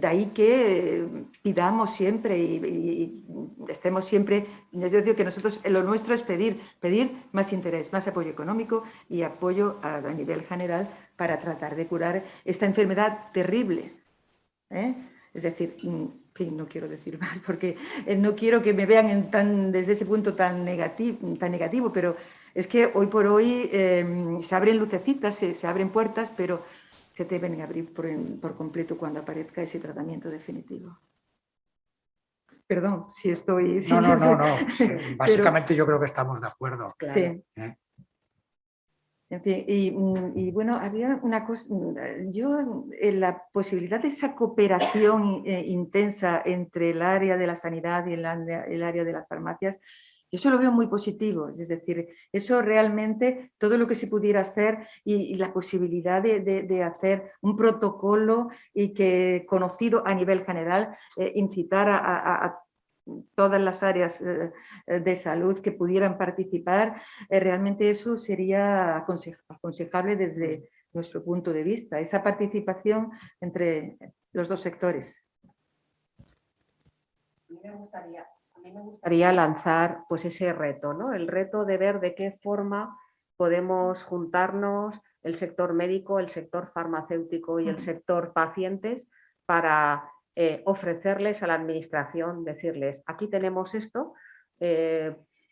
ahí que pidamos siempre y estemos siempre, es decir, que nosotros lo nuestro es pedir más interés, más apoyo económico y apoyo a nivel general para tratar de curar esta enfermedad terrible. Es decir, no quiero decir más porque no quiero que me vean desde ese punto tan negativo, pero es que hoy por hoy se abren lucecitas, se abren puertas, pero se deben abrir por completo cuando aparezca ese tratamiento definitivo. Perdón, si estoy... No. Sí, básicamente yo creo que estamos de acuerdo. Sí. ¿Eh? En fin, y bueno, había una cosa, yo en la posibilidad de esa cooperación intensa entre el área de la sanidad y el área de las farmacias, yo eso lo veo muy positivo, es decir, eso realmente, todo lo que se pudiera hacer y la posibilidad de hacer un protocolo y que conocido a nivel general, incitar a todas las áreas de salud que pudieran participar, realmente eso sería aconsejable desde nuestro punto de vista, esa participación entre los dos sectores. A mí me gustaría lanzar pues ese reto, ¿no? El reto de ver de qué forma podemos juntarnos el sector médico, el sector farmacéutico y el sector pacientes para ofrecerles a la administración, decirles, aquí tenemos esto,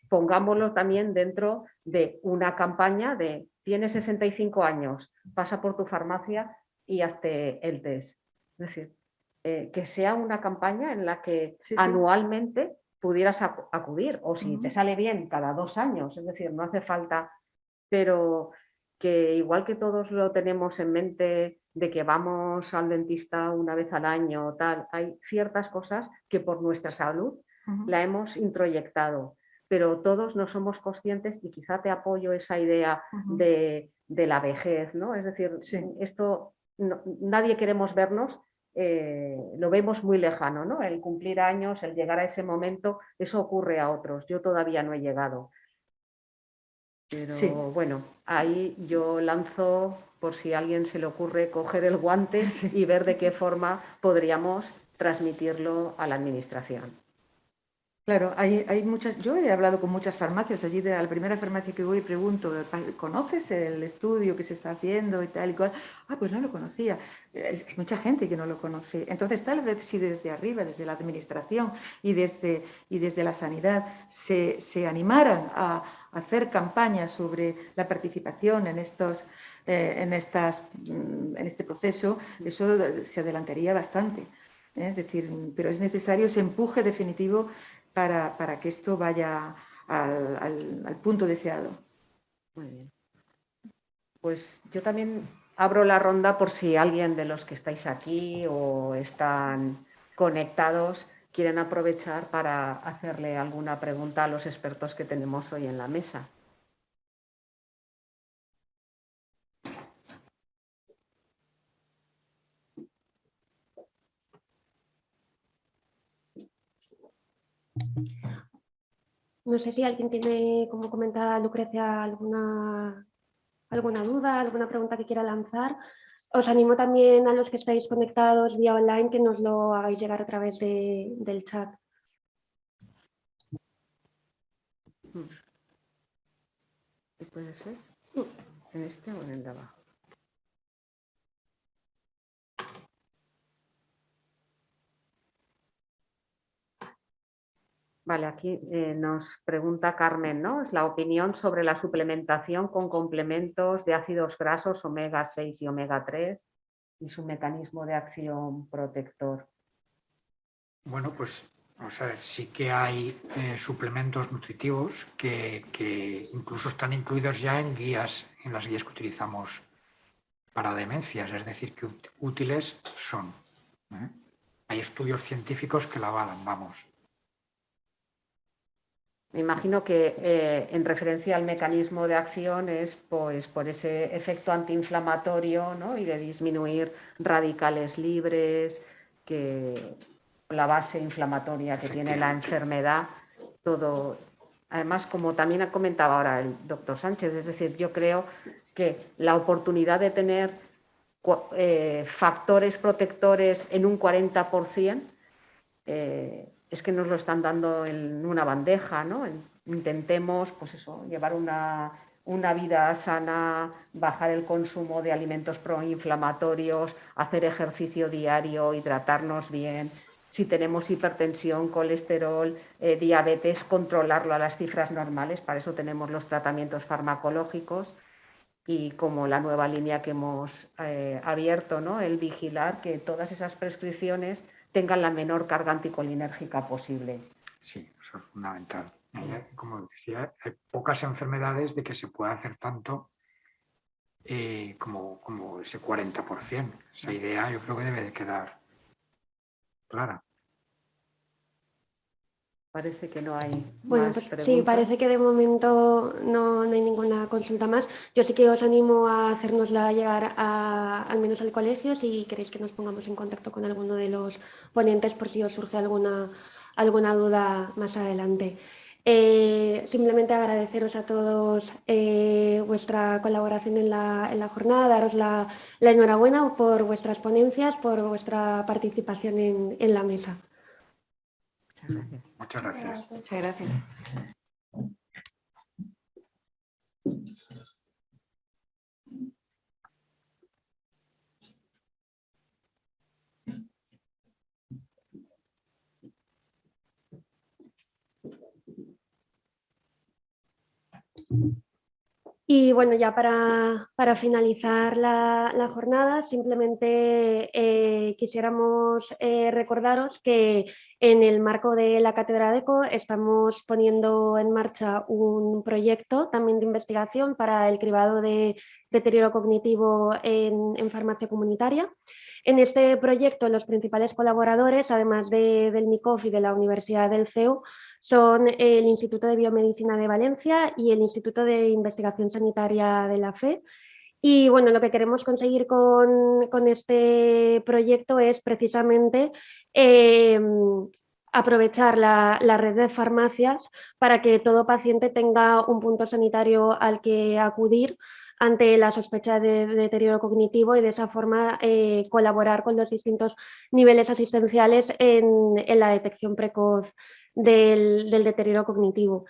pongámoslo también dentro de una campaña de tienes 65 años, pasa por tu farmacia y hazte el test. Es decir, que sea una campaña en la que anualmente pudieras acudir, o si te sale bien cada 2 años, es decir, no hace falta, pero que igual que todos lo tenemos en mente de que vamos al dentista una vez al año o tal, hay ciertas cosas que por nuestra salud la hemos introyectado, pero todos no somos conscientes y quizá te apoyo esa idea de la vejez, ¿no? Es decir, esto nadie queremos vernos, lo vemos muy lejano, ¿no? El cumplir años, el llegar a ese momento, eso ocurre a otros, yo todavía no he llegado. Pero bueno, ahí yo lanzo, por si a alguien se le ocurre, coger el guante y ver de qué forma podríamos transmitirlo a la administración. Claro, hay muchas, yo he hablado con muchas farmacias, allí de la primera farmacia que voy pregunto, ¿conoces el estudio que se está haciendo y tal y cual? Ah, pues no lo conocía. Hay mucha gente que no lo conoce. Entonces, tal vez si desde arriba, desde la administración y desde la sanidad se animaran a hacer campañas sobre la participación en este proceso, eso se adelantaría bastante. Es decir, pero es necesario ese empuje definitivo para que esto vaya al punto deseado. Muy bien. Pues yo también abro la ronda por si alguien de los que estáis aquí o están conectados quieren aprovechar para hacerle alguna pregunta a los expertos que tenemos hoy en la mesa. No sé si alguien tiene, como comentaba Lucrecia, alguna duda, alguna pregunta que quiera lanzar. Os animo también a los que estáis conectados vía online que nos lo hagáis llegar a través del chat. ¿Puede ser? ¿En este o en el de abajo? Vale, aquí nos pregunta Carmen, ¿no? Es la opinión sobre la suplementación con complementos de ácidos grasos omega 6 y omega 3 y su mecanismo de acción protector. Bueno, pues vamos a ver, sí que hay suplementos nutritivos que incluso están incluidos ya en las guías que utilizamos para demencias, es decir, que útiles son. Hay estudios científicos que la avalan, vamos. Me imagino que en referencia al mecanismo de acción es pues, por ese efecto antiinflamatorio, ¿no? Y de disminuir radicales libres, que la base inflamatoria que tiene la enfermedad, todo. Además, como también comentaba ahora el doctor Sánchez, es decir, yo creo que la oportunidad de tener factores protectores en un 40%, es que nos lo están dando en una bandeja, ¿no? Intentemos, pues eso, llevar una vida sana, bajar el consumo de alimentos proinflamatorios, hacer ejercicio diario, hidratarnos bien. Si tenemos hipertensión, colesterol, diabetes, controlarlo a las cifras normales. Para eso tenemos los tratamientos farmacológicos y como la nueva línea que hemos abierto, ¿no? El vigilar que todas esas prescripciones tengan la menor carga anticolinérgica posible. Sí, eso es fundamental. Como decía, hay pocas enfermedades de que se pueda hacer tanto como ese 40%. Esa idea yo creo que debe de quedar clara. Parece que no hay Bueno, más pues preguntas. sí, parece que de momento no hay ninguna consulta más. Yo sí que os animo a hacérnosla llegar al menos al colegio si queréis que nos pongamos en contacto con alguno de los ponentes por si os surge alguna duda más adelante. Simplemente agradeceros a todos vuestra colaboración en la jornada, daros la enhorabuena por vuestras ponencias, por vuestra participación en la mesa. Muchas gracias. Muchas gracias. Y bueno, ya para finalizar la jornada, simplemente quisiéramos recordaros que en el marco de la Cátedra DECO estamos poniendo en marcha un proyecto también de investigación para el cribado de deterioro cognitivo en farmacia comunitaria. En este proyecto, los principales colaboradores, además del MICOF y de la Universidad del CEU, son el Instituto de Biomedicina de Valencia y el Instituto de Investigación Sanitaria de la FE. Y bueno, lo que queremos conseguir con este proyecto es precisamente aprovechar la red de farmacias para que todo paciente tenga un punto sanitario al que acudir ante la sospecha de deterioro cognitivo y de esa forma colaborar con los distintos niveles asistenciales en la detección precoz del deterioro cognitivo.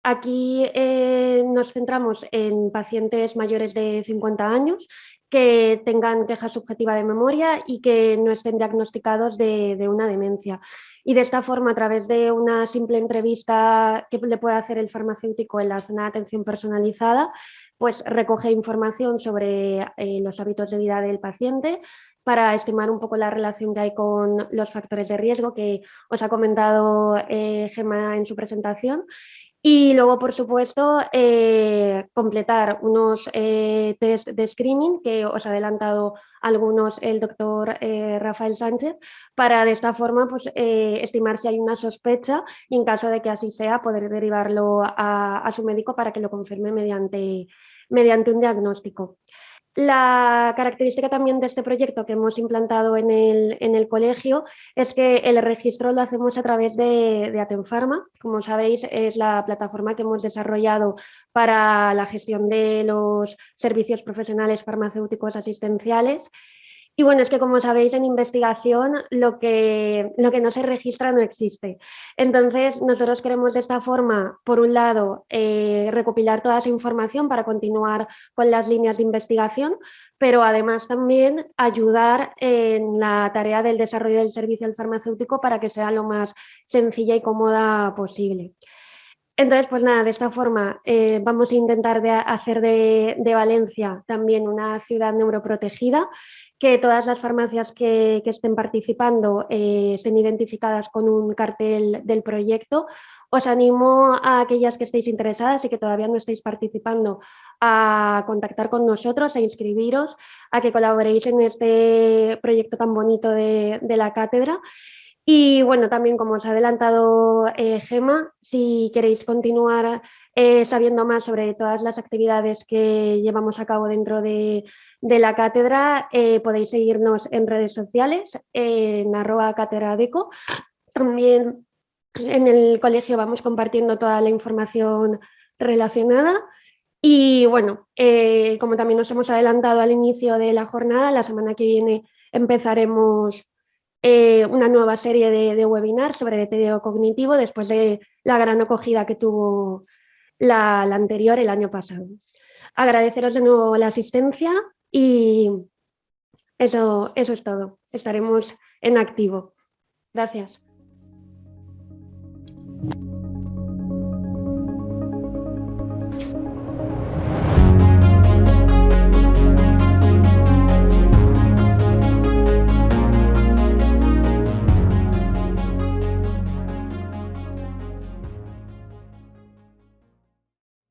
Aquí nos centramos en pacientes mayores de 50 años que tengan queja subjetiva de memoria y que no estén diagnosticados de una demencia. Y de esta forma, a través de una simple entrevista que le puede hacer el farmacéutico en la zona de atención personalizada, pues recoge información sobre los hábitos de vida del paciente para estimar un poco la relación que hay con los factores de riesgo que os ha comentado Gemma en su presentación. Y luego, por supuesto, completar unos test de screening que os ha adelantado algunos el doctor Rafael Sánchez para de esta forma pues, estimar si hay una sospecha y en caso de que así sea poder derivarlo a su médico para que lo confirme mediante un diagnóstico. La característica también de este proyecto que hemos implantado en el colegio es que el registro lo hacemos a través de Atenfarma. Como sabéis, es la plataforma que hemos desarrollado para la gestión de los servicios profesionales farmacéuticos asistenciales. Y bueno, es que como sabéis en investigación lo que no se registra no existe. Entonces nosotros queremos de esta forma, por un lado, recopilar toda esa información para continuar con las líneas de investigación, pero además también ayudar en la tarea del desarrollo del servicio al farmacéutico para que sea lo más sencilla y cómoda posible. Entonces, pues nada, de esta forma vamos a intentar hacer de Valencia también una ciudad neuroprotegida, que todas las farmacias que estén participando estén identificadas con un cartel del proyecto. Os animo a aquellas que estéis interesadas y que todavía no estéis participando a contactar con nosotros, a inscribiros, a que colaboréis en este proyecto tan bonito de la cátedra. Y bueno, también como os ha adelantado Gemma, si queréis continuar sabiendo más sobre todas las actividades que llevamos a cabo dentro de la cátedra, podéis seguirnos en redes sociales, en @catedradeco. También en el colegio vamos compartiendo toda la información relacionada. Y bueno, como también nos hemos adelantado al inicio de la jornada, la semana que viene empezaremos una nueva serie de webinars sobre deterioro cognitivo después de la gran acogida que tuvo la anterior el año pasado. Agradeceros de nuevo la asistencia y eso es todo. Estaremos en activo. Gracias.